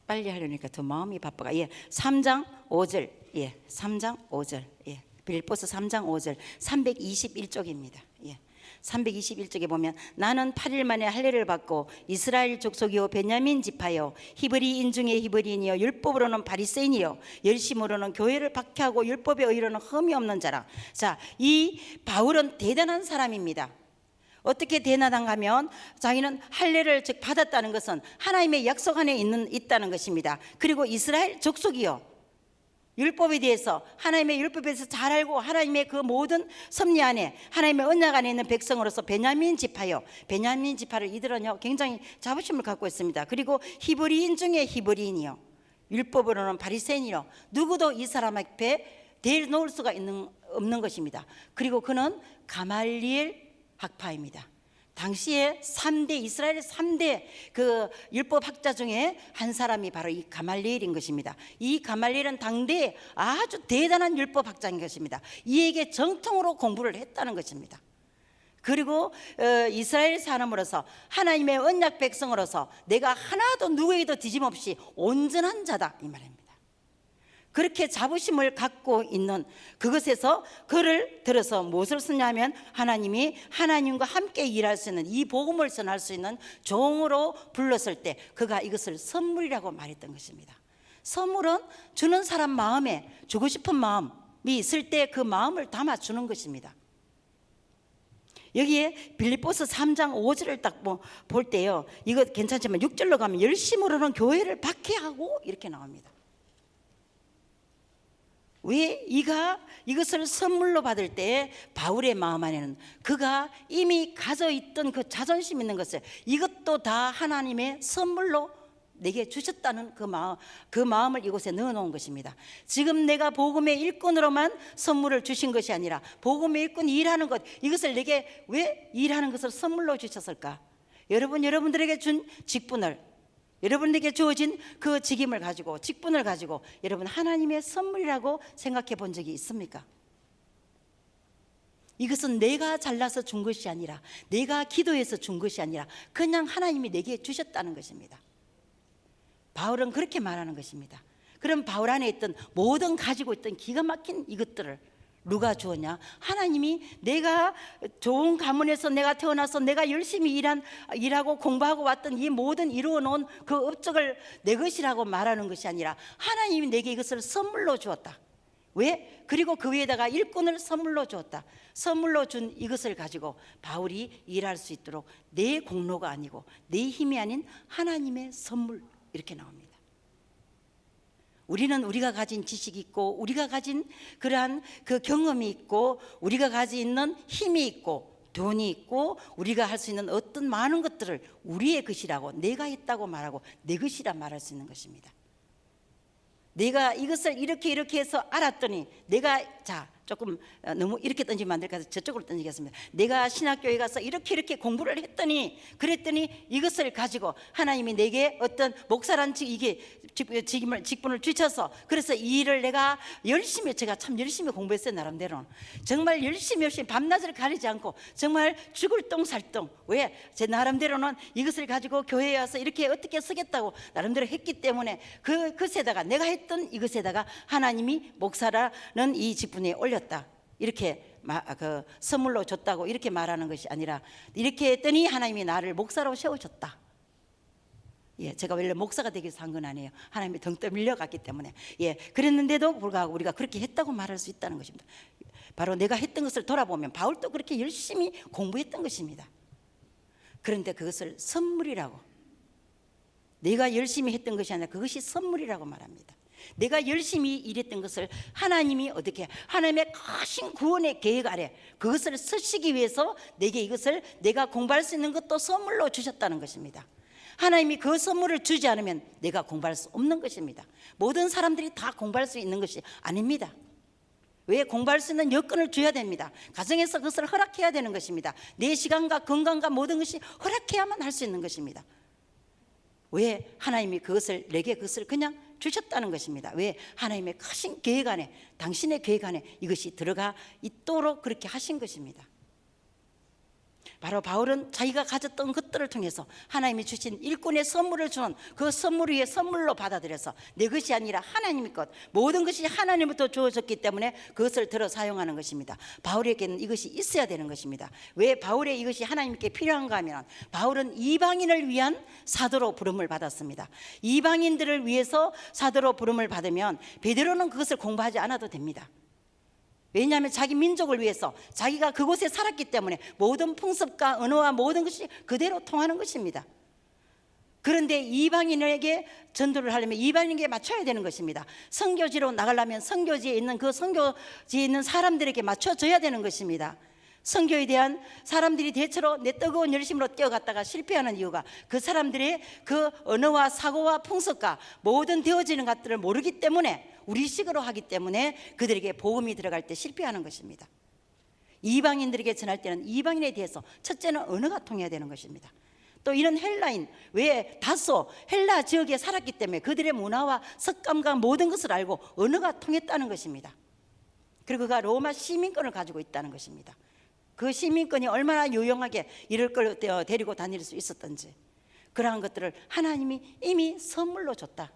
빨리 하려니까 더 마음이 바빠가. 3장 5절. 3장 5절. 빌립보서 3장 5절. 321쪽입니다. 321쪽에 보면 나는 8일 만에 할례를 받고 이스라엘 족속이요 베냐민 지파요 히브리인 중에 히브리인이요 율법으로는 바리새인이요 열심으로는 교회를 박해하고 율법의 의로는 흠이 없는 자라. 자, 이 바울은 대단한 사람입니다. 어떻게 대단한가 하면 자기는 할례를 즉 받았다는 것은 하나님의 약속 안에 있다는 것입니다. 그리고 이스라엘 족속이요 율법에 대해서, 하나님의 율법에 대해서 잘 알고 하나님의 그 모든 섭리 안에, 하나님의 언약 안에 있는 백성으로서 베냐민 지파요, 베냐민 지파를 이들은요 굉장히 자부심을 갖고 있습니다. 그리고 히브리인 중에 히브리인이요 율법으로는 바리새인이요, 누구도 이 사람 앞에 대놓을 수가 없는 것입니다. 그리고 그는 가말리엘 학파입니다. 당시에 이스라엘 3대 그 율법 학자 중에 한 사람이 바로 이 가말리엘인 것입니다. 이 가말리엘은 당대에 아주 대단한 율법 학자인 것입니다. 이에게 정통으로 공부를 했다는 것입니다. 그리고 이스라엘 사람으로서 하나님의 언약 백성으로서 내가 하나도 누구에게도 뒤짐없이 온전한 자다 이 말입니다. 그렇게 자부심을 갖고 있는 그것에서 그를 들어서 무엇을 쓰냐면 하나님이 하나님과 함께 일할 수 있는 이 복음을 전할 수 있는 종으로 불렀을 때 그가 이것을 선물이라고 말했던 것입니다. 선물은 주는 사람 마음에 주고 싶은 마음이 있을 때 그 마음을 담아주는 것입니다. 여기에 빌립보서 3장 5절을 딱 볼 때요, 이거 괜찮지만 6절로 가면 열심으로는 교회를 박해하고 이렇게 나옵니다. 왜 이것을 선물로 받을 때 바울의 마음 안에는 그가 이미 가져 있던 그 자존심 있는 것을 이것도 다 하나님의 선물로 내게 주셨다는 그 마음을 이곳에 넣어놓은 것입니다. 지금 내가 복음의 일꾼으로만 선물을 주신 것이 아니라 복음의 일꾼이 일하는 것, 이것을 내게 왜 일하는 것을 선물로 주셨을까? 여러분들에게 준 직분을, 여러분에게 주어진 그 직임을 가지고, 직분을 가지고 여러분 하나님의 선물이라고 생각해 본 적이 있습니까? 이것은 내가 잘나서 준 것이 아니라, 내가 기도해서 준 것이 아니라 그냥 하나님이 내게 주셨다는 것입니다. 바울은 그렇게 말하는 것입니다. 그럼 바울 안에 있던 모든 가지고 있던 기가 막힌 이것들을 누가 주었냐? 하나님이 내가 좋은 가문에서 내가 태어나서 내가 열심히 일하고 공부하고 왔던 이 모든 이루어 놓은 그 업적을 내 것이라고 말하는 것이 아니라 하나님이 내게 이것을 선물로 주었다. 왜? 그리고 그 위에다가 일꾼을 선물로 주었다. 선물로 준 이것을 가지고 바울이 일할 수 있도록 내 공로가 아니고 내 힘이 아닌 하나님의 선물, 이렇게 나옵니다. 우리는 우리가 가진 지식이 있고 우리가 가진 그러한 그 경험이 있고 우리가 가지고 있는 힘이 있고 돈이 있고 우리가 할 수 있는 어떤 많은 것들을 우리의 것이라고, 내가 했다고 말하고 내 것이라 말할 수 있는 것입니다. 내가 이것을 이렇게 해서 알았더니 내가, 조금 너무 이렇게 던지면 안 될 것 같아서 저쪽으로 던지겠습니다. 내가 신학교에 가서 이렇게 공부를 했더니, 그랬더니 이것을 가지고 하나님이 내게 어떤 목사란 직분을 주셔서, 그래서 이 일을 내가 열심히, 제가 참 열심히 공부했어요. 나름대로 정말 열심히 밤낮을 가리지 않고 정말 죽을 똥살똥, 왜? 제 나름대로는 이것을 가지고 교회에 와서 이렇게 어떻게 쓰겠다고 나름대로 했기 때문에 그것에다가, 내가 했던 이것에다가 하나님이 목사라는 이 직분에 올렸다, 이렇게 선물로 줬다고 이렇게 말하는 것이 아니라, 이렇게 했더니 하나님이 나를 목사로 세우셨다. 제가 원래 목사가 되기 위해서 한 건 아니에요. 하나님이 등 떠밀려 갔기 때문에. 그랬는데도 불구하고 우리가 그렇게 했다고 말할 수 있다는 것입니다. 바로 내가 했던 것을 돌아보면 바울도 그렇게 열심히 공부했던 것입니다. 그런데 그것을 선물이라고, 내가 열심히 했던 것이 아니라 그것이 선물이라고 말합니다. 내가 열심히 일했던 것을 하나님이 어떻게, 하나님의 크신 구원의 계획 아래 그것을 쓰시기 위해서 내게 이것을, 내가 공부할 수 있는 것도 선물로 주셨다는 것입니다. 하나님이 그 선물을 주지 않으면 내가 공부할 수 없는 것입니다. 모든 사람들이 다 공부할 수 있는 것이 아닙니다. 왜? 공부할 수 있는 여건을 줘야 됩니다. 가정에서 그것을 허락해야 되는 것입니다. 내 시간과 건강과 모든 것이 허락해야만 할 수 있는 것입니다. 왜? 하나님이 내게 그것을 그냥 주셨다는 것입니다. 왜? 하나님의 크신 계획 안에, 당신의 계획 안에 이것이 들어가 있도록 그렇게 하신 것입니다. 바로 바울은 자기가 가졌던 것들을 통해서 하나님이 주신 일꾼의 선물을 주는 그 선물 위에 선물로 받아들여서 내 것이 아니라 하나님의 것, 모든 것이 하나님부터 주어졌기 때문에 그것을 들어 사용하는 것입니다. 바울에게는 이것이 있어야 되는 것입니다. 왜 바울의 이것이 하나님께 필요한가 하면, 바울은 이방인을 위한 사도로 부름을 받았습니다. 이방인들을 위해서 사도로 부름을 받으면 베드로는 그것을 공부하지 않아도 됩니다. 왜냐하면 자기 민족을 위해서 자기가 그곳에 살았기 때문에 모든 풍습과 언어와 모든 것이 그대로 통하는 것입니다. 그런데 이방인에게 전도를 하려면 이방인에게 맞춰야 되는 것입니다. 선교지로 나가려면 선교지에 있는 그 선교지에 있는 사람들에게 맞춰줘야 되는 것입니다. 선교에 대한 사람들이 대체로 내 뜨거운 열심으로 뛰어갔다가 실패하는 이유가 그 사람들의 그 언어와 사고와 풍습과 모든 되어지는 것들을 모르기 때문에, 우리식으로 하기 때문에 그들에게 복음이 들어갈 때 실패하는 것입니다. 이방인들에게 전할 때는 이방인에 대해서 첫째는 언어가 통해야 되는 것입니다. 또 이런 헬라인, 왜? 다소 헬라 지역에 살았기 때문에 그들의 문화와 습관과 모든 것을 알고 언어가 통했다는 것입니다. 그리고 그가 로마 시민권을 가지고 있다는 것입니다. 그 시민권이 얼마나 유용하게 이럴 걸 데리고 다닐 수 있었던지, 그러한 것들을 하나님이 이미 선물로 줬다.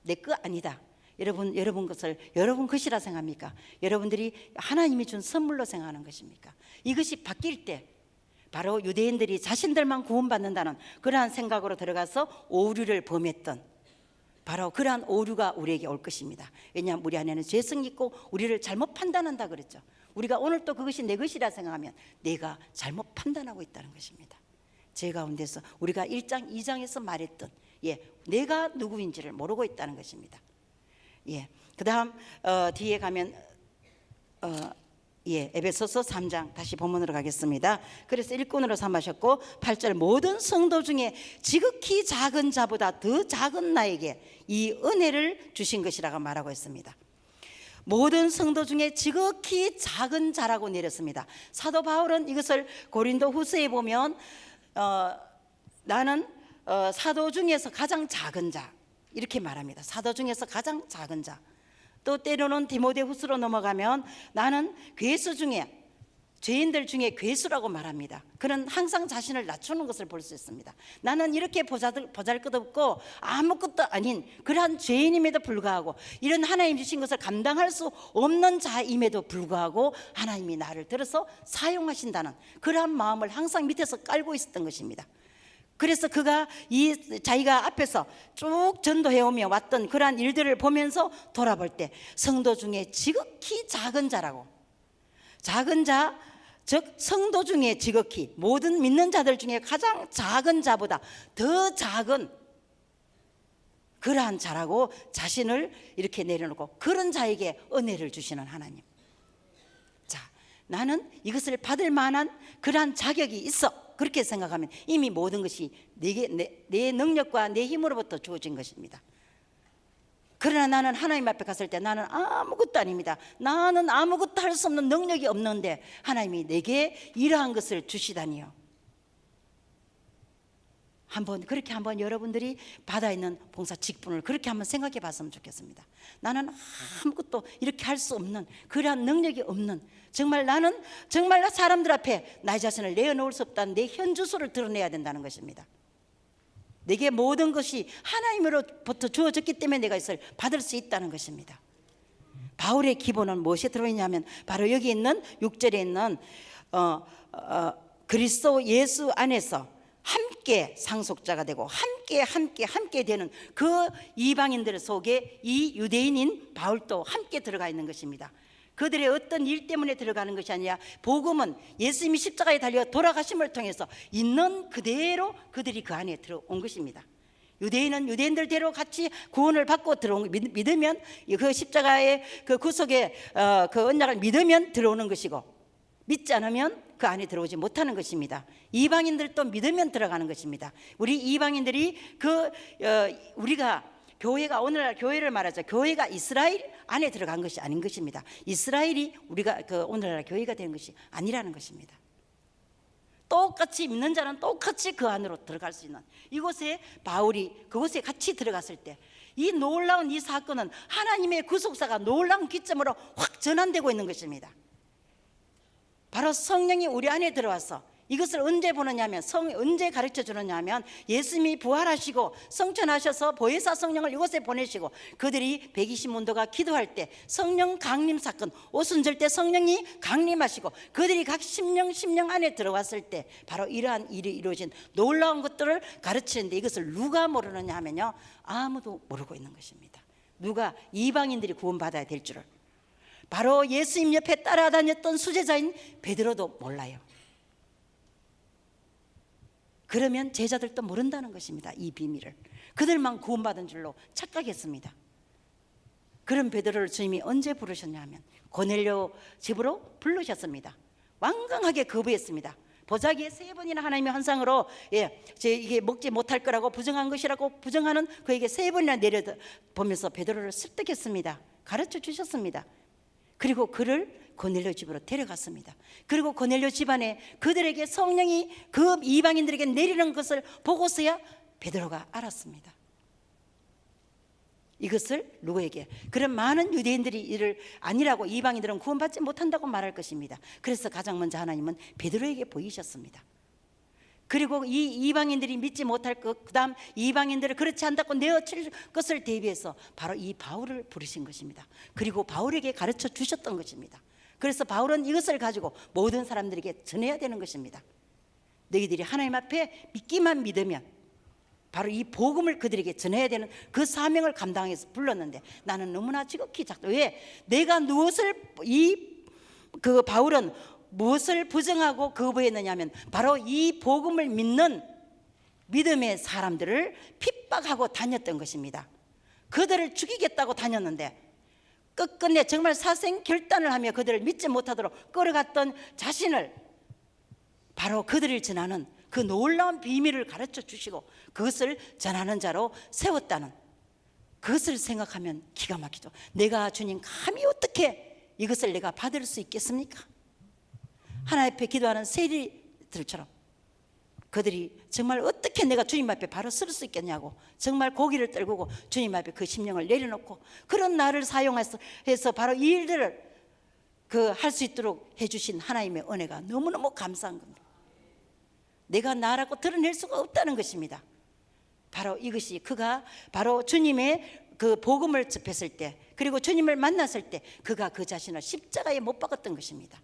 내 거 아니다. 여러분 것을 여러분 것이라 생각합니까? 여러분들이 하나님이 준 선물로 생각하는 것입니까? 이것이 바뀔 때 바로 유대인들이 자신들만 구원받는다는 그러한 생각으로 들어가서 오류를 범했던 바로 그러한 오류가 우리에게 올 것입니다. 왜냐하면 우리 안에는 죄성이 있고 우리를 잘못 판단한다 그랬죠. 우리가 오늘 또 그것이 내 것이라 생각하면 내가 잘못 판단하고 있다는 것입니다. 제 가운데서 우리가 1장 2장에서 말했던 내가 누구인지를 모르고 있다는 것입니다. 그 다음 뒤에 가면 에베소서 3장 다시 본문으로 가겠습니다. 그래서 일꾼으로 삼으셨고 8절 모든 성도 중에 지극히 작은 자보다 더 작은 나에게 이 은혜를 주신 것이라고 말하고 있습니다. 모든 성도 중에 지극히 작은 자라고 내렸습니다. 사도 바울은 이것을 고린도 후서에 보면 나는 사도 중에서 가장 작은 자 이렇게 말합니다. 사도 중에서 가장 작은 자. 또 때로는 디모데후서로 넘어가면 나는 괴수 중에 죄인들 중에 괴수라고 말합니다. 그는 항상 자신을 낮추는 것을 볼 수 있습니다. 나는 이렇게 보잘것없고 아무것도 아닌 그러한 죄인임에도 불구하고 이런 하나님 주신 것을 감당할 수 없는 자임에도 불구하고 하나님이 나를 들어서 사용하신다는 그러한 마음을 항상 밑에서 깔고 있었던 것입니다. 그래서 그가 자기가 앞에서 쭉 전도해오며 왔던 그러한 일들을 보면서 돌아볼 때 성도 중에 지극히 작은 자라고, 작은 자 즉 성도 중에 지극히 모든 믿는 자들 중에 가장 작은 자보다 더 작은 그러한 자라고 자신을 이렇게 내려놓고 그런 자에게 은혜를 주시는 하나님. 자, 나는 이것을 받을 만한 그러한 자격이 있어. 그렇게 생각하면 이미 모든 것이 내 능력과 내 힘으로부터 주어진 것입니다. 그러나 나는 하나님 앞에 갔을 때 나는 아무것도 아닙니다. 나는 아무것도 할 수 없는 능력이 없는데 하나님이 내게 이러한 것을 주시다니요. 그렇게 한번 여러분들이 받아 있는 봉사 직분을 그렇게 한번 생각해 봤으면 좋겠습니다. 나는 아무것도 이렇게 할 수 없는 그러한 능력이 없는 나는 정말 사람들 앞에 나의 자신을 내어놓을 수 없다는 내 현주소를 드러내야 된다는 것입니다. 내게 모든 것이 하나님으로부터 주어졌기 때문에 내가 이것을 받을 수 있다는 것입니다. 바울의 기본은 무엇에 들어있냐면 바로 여기 있는 6절에 있는 그리스도 예수 안에서 함께 상속자가 되고 함께 되는 그 이방인들 속에 이 유대인인 바울도 함께 들어가 있는 것입니다. 그들의 어떤 일 때문에 들어가는 것이 아니라 복음은 예수님이 십자가에 달려 돌아가심을 통해서 있는 그대로 그들이 그 안에 들어온 것입니다. 유대인은 유대인들대로 같이 구원을 받고 들어온 믿으면 그 십자가의 그 구속의 그 언약을 믿으면 들어오는 것이고 믿지 않으면 그 안에 들어오지 못하는 것입니다. 이방인들도 믿으면 들어가는 것입니다. 우리 이방인들이 우리가 교회가 오늘날 교회를 말하죠. 교회가 이스라엘 안에 들어간 것이 아닌 것입니다. 이스라엘이 우리가 오늘날 교회가 되는 것이 아니라는 것입니다. 똑같이 믿는 자는 똑같이 그 안으로 들어갈 수 있는 이곳에 바울이 그곳에 같이 들어갔을 때 이 놀라운 이 사건은 하나님의 구속사가 놀라운 기점으로 확 전환되고 있는 것입니다. 바로 성령이 우리 안에 들어와서 이것을 언제 보느냐 하면 언제 가르쳐 주느냐 하면 예수님이 부활하시고 성천하셔서 보혜사 성령을 이곳에 보내시고 그들이 120문도가 기도할 때 성령 강림 사건 오순절 때 성령이 강림하시고 그들이 각 심령 안에 들어왔을 때 바로 이러한 일이 이루어진 놀라운 것들을 가르치는데 이것을 누가 모르느냐 하면요 아무도 모르고 있는 것입니다. 누가 이방인들이 구원받아야 될 줄을 바로 예수님 옆에 따라다녔던 수제자인 베드로도 몰라요. 그러면 제자들도 모른다는 것입니다. 이 비밀을 그들만 구원받은 줄로 착각했습니다. 그런 베드로를 주님이 언제 부르셨냐 하면 고넬료 집으로 부르셨습니다. 완강하게 거부했습니다. 보자기에 3번이나 하나님의 환상으로 이게 먹지 못할 거라고 부정한 것이라고 부정하는 그에게 3번이나 내려보면서 베드로를 설득했습니다. 가르쳐 주셨습니다. 그리고 그를 고넬료 집으로 데려갔습니다. 그리고 고넬료 집안에 그들에게 성령이 그 이방인들에게 내리는 것을 보고서야 베드로가 알았습니다. 이것을 누구에게? 그런 많은 유대인들이 이를 아니라고 이방인들은 구원받지 못한다고 말할 것입니다. 그래서 가장 먼저 하나님은 베드로에게 보이셨습니다. 그리고 이 이방인들이 믿지 못할 것, 그다음 이방인들을 그렇지 않다고 내어칠 것을 대비해서 바로 이 바울을 부르신 것입니다. 그리고 바울에게 가르쳐 주셨던 것입니다. 그래서 바울은 이것을 가지고 모든 사람들에게 전해야 되는 것입니다. 너희들이 하나님 앞에 믿기만 믿으면 바로 이 복음을 그들에게 전해야 되는 그 사명을 감당해서 불렀는데 나는 너무나 지극히 작다. 왜? 내가 무엇을 그 바울은 무엇을 부정하고 거부했느냐 하면 바로 이 복음을 믿는 믿음의 사람들을 핍박하고 다녔던 것입니다. 그들을 죽이겠다고 다녔는데 끝끝내 정말 사생결단을 하며 그들을 믿지 못하도록 끌어갔던 자신을 바로 그들을 전하는 그 놀라운 비밀을 가르쳐 주시고 그것을 전하는 자로 세웠다는 그것을 생각하면 기가 막히죠. 내가 주님 감히 어떻게 이것을 내가 받을 수 있겠습니까? 하나님 앞에 기도하는 세리들처럼 그들이 정말 어떻게 내가 주님 앞에 바로 설 수 있겠냐고 정말 고기를 떨구고 주님 앞에 그 심령을 내려놓고 그런 나를 사용해서 바로 이 일들을 할 수 있도록 해주신 하나님의 은혜가 너무너무 감사한 겁니다. 내가 나라고 드러낼 수가 없다는 것입니다. 바로 이것이 그가 바로 주님의 그 복음을 접했을 때 그리고 주님을 만났을 때 그가 그 자신을 십자가에 못 박았던 것입니다.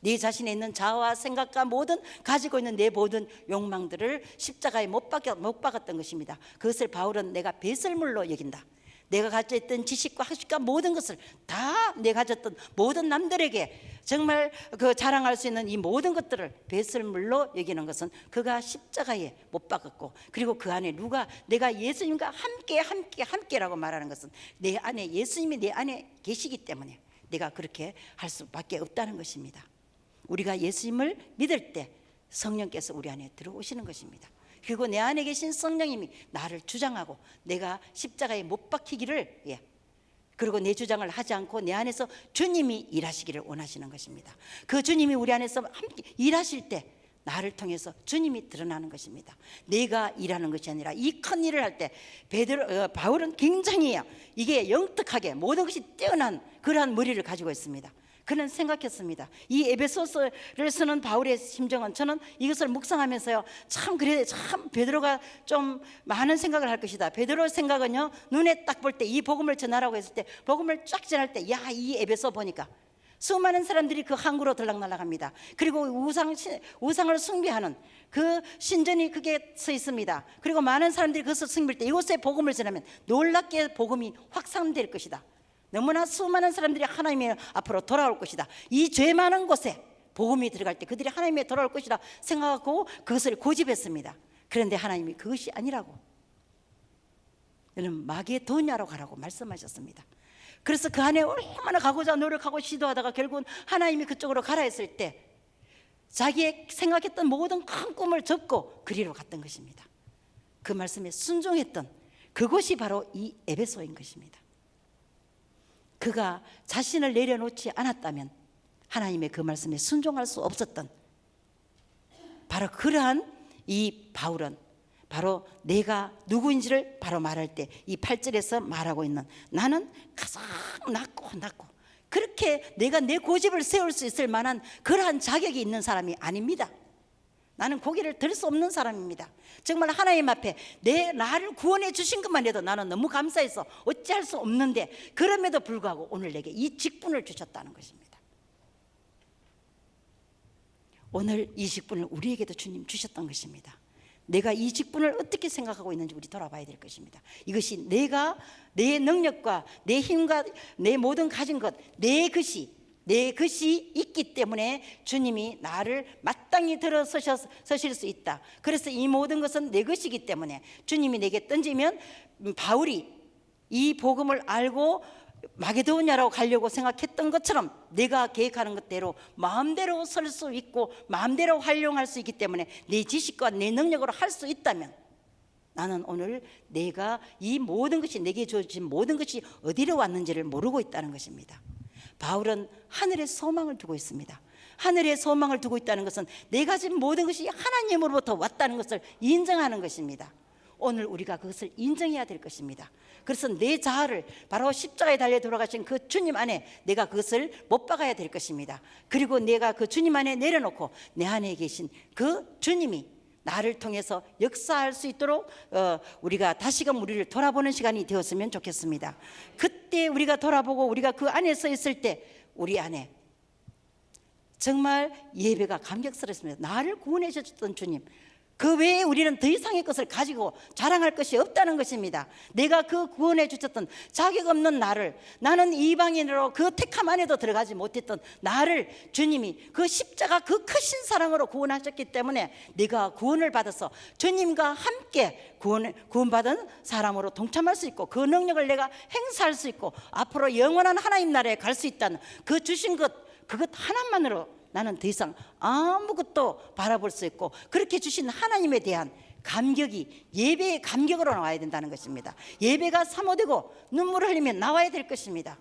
네 자신에 있는 자아와 생각과 모든 가지고 있는 내 모든 욕망들을 십자가에 못 박았던 것입니다. 그것을 바울은 내가 배설물로 여긴다. 내가 가지고 있던 지식과 학식과 모든 것을 다 내가 가졌던 모든 남들에게 정말 그 자랑할 수 있는 이 모든 것들을 배설물로 여기는 것은 그가 십자가에 못 박았고 그리고 그 안에 내가 예수님과 함께라고 말하는 것은 내 안에 예수님이 내 안에 계시기 때문에 내가 그렇게 할 수밖에 없다는 것입니다. 우리가 예수님을 믿을 때 성령께서 우리 안에 들어오시는 것입니다. 그리고 내 안에 계신 성령님이 나를 주장하고 내가 십자가에 못 박히기를 그리고 내 주장을 하지 않고 내 안에서 주님이 일하시기를 원하시는 것입니다. 그 주님이 우리 안에서 함께 일하실 때 나를 통해서 주님이 드러나는 것입니다. 내가 일하는 것이 아니라 이 큰 일을 할 때 바울은 굉장히 이게 영특하게 모든 것이 뛰어난 그러한 머리를 가지고 있습니다. 그는 생각했습니다. 이 에베소서를 쓰는 바울의 심정은 저는 이것을 묵상하면서요 참 베드로가 좀 많은 생각을 할 것이다. 베드로의 생각은요 눈에 딱 볼 때 이 복음을 전하라고 했을 때 복음을 쫙 전할 때 야 이 에베소 보니까 수많은 사람들이 그 항구로 들락날락합니다. 그리고 우상을 숭배하는 그 신전이 그게 서 있습니다. 그리고 많은 사람들이 그것을 숭배할 때 이곳에 복음을 전하면 놀랍게 복음이 확산될 것이다. 너무나 수많은 사람들이 하나님의 앞으로 돌아올 것이다. 이 죄 많은 곳에 복음이 들어갈 때 그들이 하나님의 돌아올 것이다 생각하고 그것을 고집했습니다. 그런데 하나님이 그것이 아니라고 너는 마게도냐로 가라고 말씀하셨습니다. 그래서 그 안에 얼마나 가고자 노력하고 시도하다가 결국은 하나님이 그쪽으로 가라 했을 때 자기의 생각했던 모든 큰 꿈을 접고 그리로 갔던 것입니다. 그 말씀에 순종했던 그것이 바로 이 에베소인 것입니다. 그가 자신을 내려놓지 않았다면 하나님의 그 말씀에 순종할 수 없었던 바로 그러한 이 바울은 바로 내가 누구인지를 바로 말할 때 이 8절에서 말하고 있는 나는 가장 낮고 그렇게 내가 내 고집을 세울 수 있을 만한 그러한 자격이 있는 사람이 아닙니다. 나는 고개를 들 수 없는 사람입니다. 정말 하나님 앞에 나를 구원해 주신 것만 해도 나는 너무 감사해서 어찌할 수 없는데 그럼에도 불구하고 오늘 내게 이 직분을 주셨다는 것입니다. 오늘 이 직분을 우리에게도 주님 주셨던 것입니다. 내가 이 직분을 어떻게 생각하고 있는지 우리 돌아봐야 될 것입니다. 이것이 내가 내 능력과 내 힘과 내 모든 가진 것 내 것이 있기 때문에 주님이 나를 마땅히 들어서실 수 있다. 그래서 이 모든 것은 내 것이기 때문에 주님이 내게 던지면 바울이 이 복음을 알고 마게도냐로 가려고 생각했던 것처럼 내가 계획하는 것대로 마음대로 설 수 있고 마음대로 활용할 수 있기 때문에 내 지식과 내 능력으로 할 수 있다면 나는 오늘 내가 이 모든 것이 내게 주어진 모든 것이 어디로 왔는지를 모르고 있다는 것입니다. 바울은 하늘에 소망을 두고 있습니다. 하늘에 소망을 두고 있다는 것은 내가 가진 모든 것이 하나님으로부터 왔다는 것을 인정하는 것입니다. 오늘 우리가 그것을 인정해야 될 것입니다. 그래서 내 자아를 바로 십자가에 달려 돌아가신 그 주님 안에 내가 그것을 못 박아야 될 것입니다. 그리고 내가 그 주님 안에 내려놓고 내 안에 계신 그 주님이 나를 통해서 역사할 수 있도록 우리가 다시금 우리를 돌아보는 시간이 되었으면 좋겠습니다. 그때 우리가 돌아보고 우리가 그 안에 서 있을 때 우리 안에 정말 예배가 감격스럽습니다. 나를 구원해 주셨던 주님, 그 외에 우리는 더 이상의 것을 가지고 자랑할 것이 없다는 것입니다. 내가 그 구원해 주셨던 자격 없는 나는 이방인으로 그 택함 안에도 들어가지 못했던 나를 주님이 그 십자가 그 크신 사랑으로 구원하셨기 때문에 내가 구원을 받아서 주님과 함께 구원받은 사람으로 동참할 수 있고 그 능력을 내가 행사할 수 있고 앞으로 영원한 하나님 나라에 갈 수 있다는 그 주신 그것 하나만으로 나는 더 이상 아무것도 바라볼 수 있고 그렇게 주신 하나님에 대한 감격이 예배의 감격으로 나와야 된다는 것입니다. 예배가 사모되고 눈물을 흘리면 나와야 될 것입니다.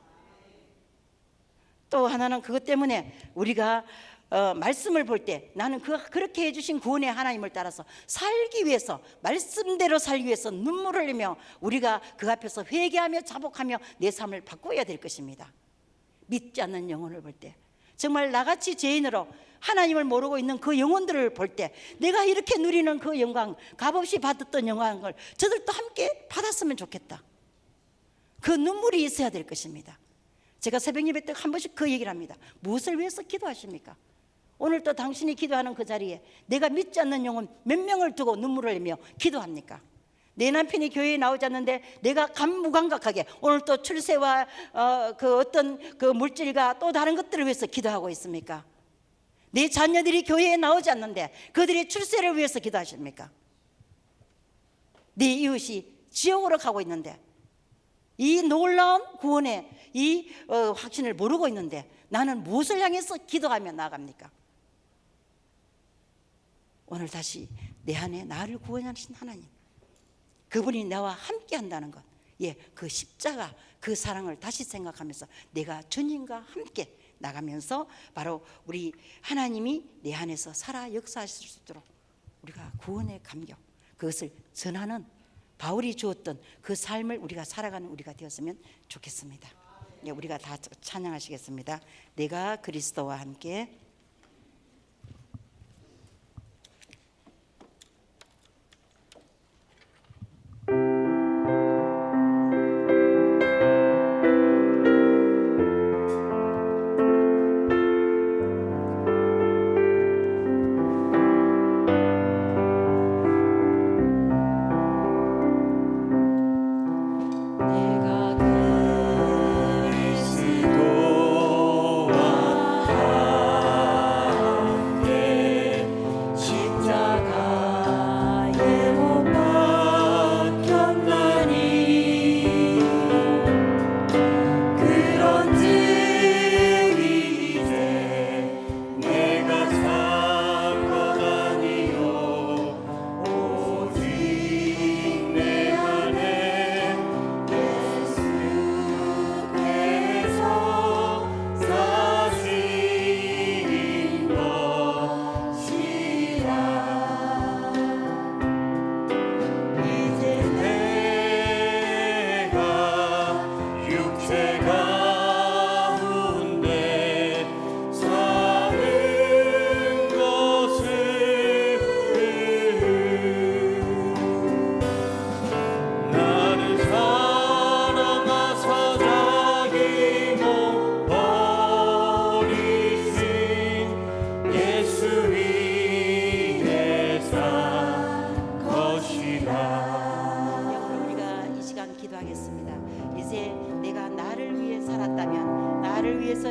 또 하나는 그것 때문에 우리가 말씀을 볼 때 나는 그렇게 해주신 구원의 하나님을 따라서 살기 위해서 말씀대로 살기 위해서 눈물을 흘리며 우리가 그 앞에서 회개하며 자복하며 내 삶을 바꿔야 될 것입니다. 믿지 않는 영혼을 볼 때 정말 나같이 죄인으로 하나님을 모르고 있는 그 영혼들을 볼 때 내가 이렇게 누리는 그 영광, 값없이 받았던 영광을 저들도 함께 받았으면 좋겠다. 그 눈물이 있어야 될 것입니다. 제가 새벽 예배 때 한 번씩 그 얘기를 합니다. 무엇을 위해서 기도하십니까? 오늘 또 당신이 기도하는 그 자리에 내가 믿지 않는 영혼 몇 명을 두고 눈물을 흘리며 기도합니까? 내 남편이 교회에 나오지 않는데 내가 무감각하게 오늘 또 출세와 그 어떤 그 물질과 또 다른 것들을 위해서 기도하고 있습니까? 내 자녀들이 교회에 나오지 않는데 그들의 출세를 위해서 기도하십니까? 내 이웃이 지옥으로 가고 있는데 이 놀라운 구원의 이 확신을 모르고 있는데 나는 무엇을 향해서 기도하며 나아갑니까? 오늘 다시 내 안에 나를 구원하신 하나님, 그분이 나와 함께 한다는 것, 그 십자가 그 사랑을 다시 생각하면서 내가 주님과 함께 나가면서 바로 우리 하나님이 내 안에서 살아 역사하실 수 있도록 우리가 구원의 감격, 그것을 전하는 바울이 주었던 그 삶을 우리가 살아가는 우리가 되었으면 좋겠습니다. 우리가 다 찬양하시겠습니다. 내가 그리스도와 함께.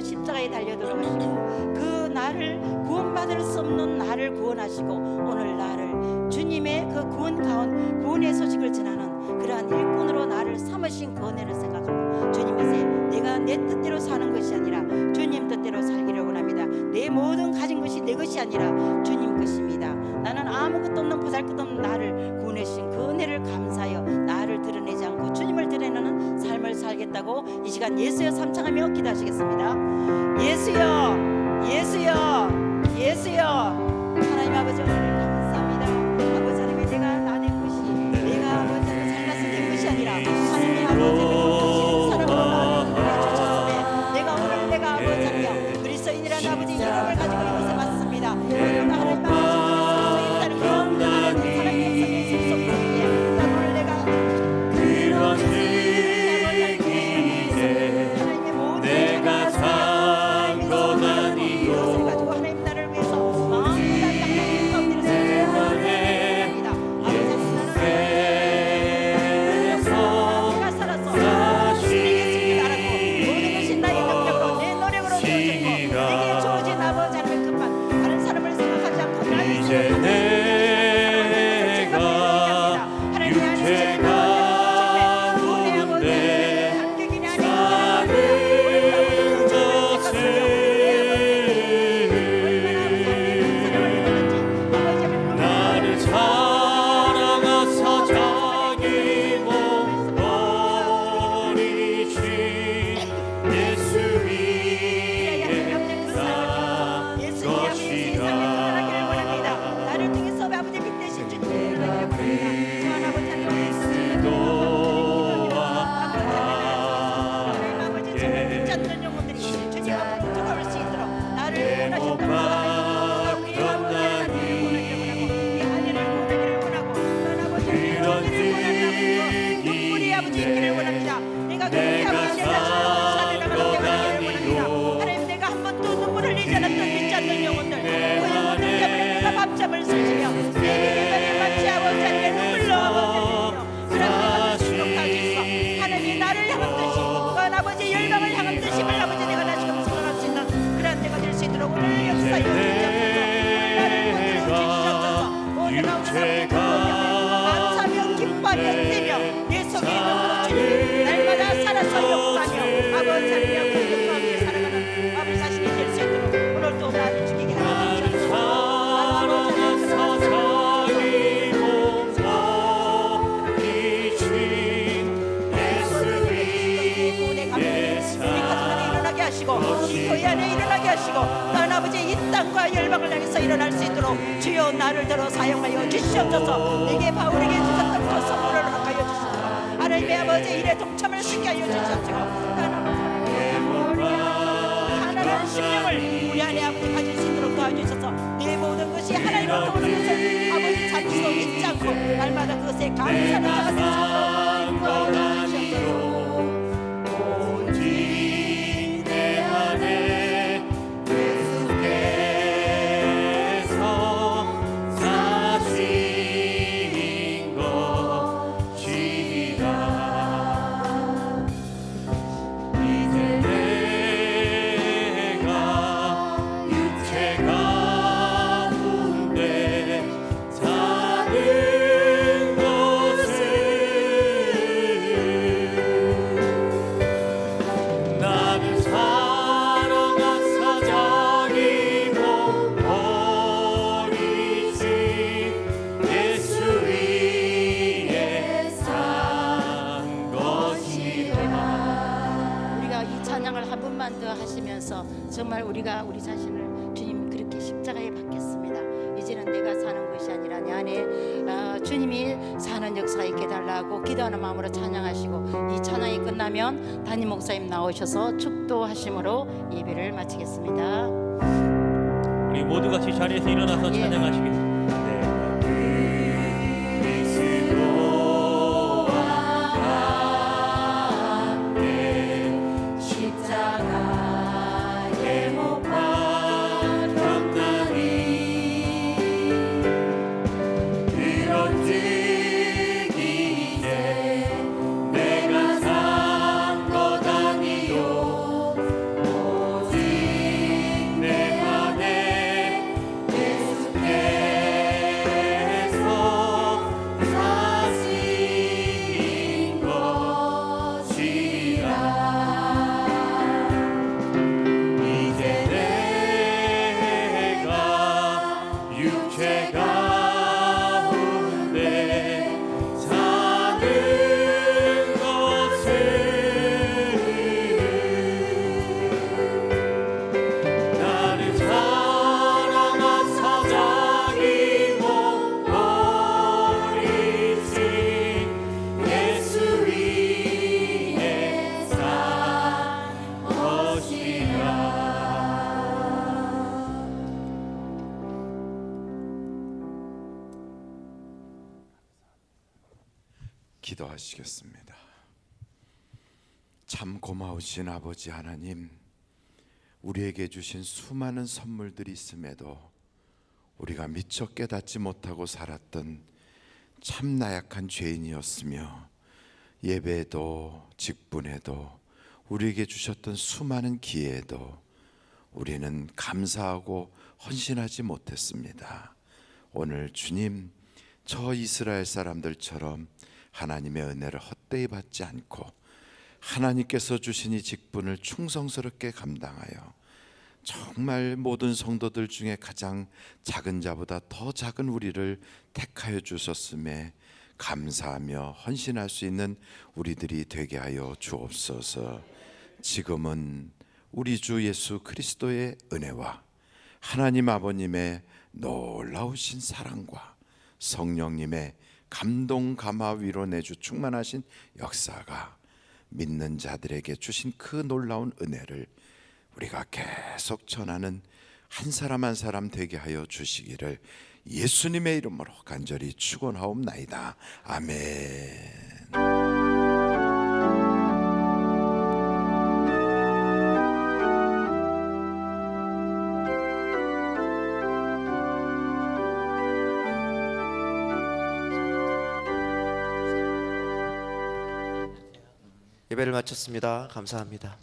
십자가에 달려 돌아가시고 그 나를 구원받을 수 없는 나를 구원하시고 오늘 나를 주님의 그 구원의 소식을 전하는 그러한 일꾼으로 나를 삼으신 그 은혜를 생각하고 주님 이제 내가 내 뜻대로 사는 것이 아니라 주님 뜻대로 살기를 원합니다. 내 모든 가진 것이 내 것이 아니라 주님 것입니다. 나는 아무것도 없는 보잘것없는 나를 구원하신 그 은혜를 감사하여 나를 드러내지 않고 주님을 드러내는 삶을 살겠다고 이 시간 예수여 삼창하며 기도하시겠습니다. 예수여, 예수여, 예수여. 하나님 아버지 오늘 감사합니다. 아버지 하나님 내가 나의 것이 내가 아버지 살면서 내 것이 아니라 하나님 아버지는 사랑으로 나를 주셨음에 내가 오늘 내가 아버지 하나님 그리스도인이라는 아버지 이름을 가지고 이곳에 왔습니다. 오늘 하나님 아버지 있다는 것 하시고 하나님 아버지 이 땅과 열방을 향해서 일어날 수 있도록 주여 나를 들어 사용하여 주시옵소서. 내게 바울에게 주셨던 그 선물을 허락하여 주시옵소서. 하나님의 아버지 일에 동참할 수 있게 하여 주시옵소서. 하나님의 심령을 우리 안에 아버지 가질 수 있도록 도와주셔서 내 모든 것이 하나님으로부터 오는 것을 아버지 자기도 잊지 않고 날마다 그것에 감사를 자가 정말 우리가 우리 자신을 주님 그렇게 십자가에 박혔습니다. 이제는 내가 사는 것이 아니라 내 안에 주님이 사는 역사에 깨달라고 기도하는 마음으로 찬양하시고 이 찬양이 끝나면 담임 목사님 나오셔서 축도하심으로 예배를 마치겠습니다.
우리 모두 같이 자리에서 일어나서 찬양하시겠습니다.
기도하시겠습니다. 참 고마우신 아버지 하나님, 우리에게 주신 수많은 선물들이 있음에도 우리가 미처 깨닫지 못하고 살았던 참 나약한 죄인이었으며 예배에도 직분에도 우리에게 주셨던 수많은 기회에도 우리는 감사하고 헌신하지 못했습니다. 오늘 주님, 저 이스라엘 사람들처럼 하나님의 은혜를 헛되이 받지 않고 하나님께서 주신 이 직분을 충성스럽게 감당하여 정말 모든 성도들 중에 가장 작은 자보다 더 작은 우리를 택하여 주셨음에 감사하며 헌신할 수 있는 우리들이 되게 하여 주옵소서. 지금은 우리 주 예수 그리스도의 은혜와 하나님 아버님의 놀라우신 사랑과 성령님의 감동 감화 위로 내주 충만하신 역사가 믿는 자들에게 주신 그 놀라운 은혜를 우리가 계속 전하는 한 사람 한 사람 되게 하여 주시기를 예수님의 이름으로 간절히 축원하옵나이다. 아멘.
예배를 마쳤습니다. 감사합니다.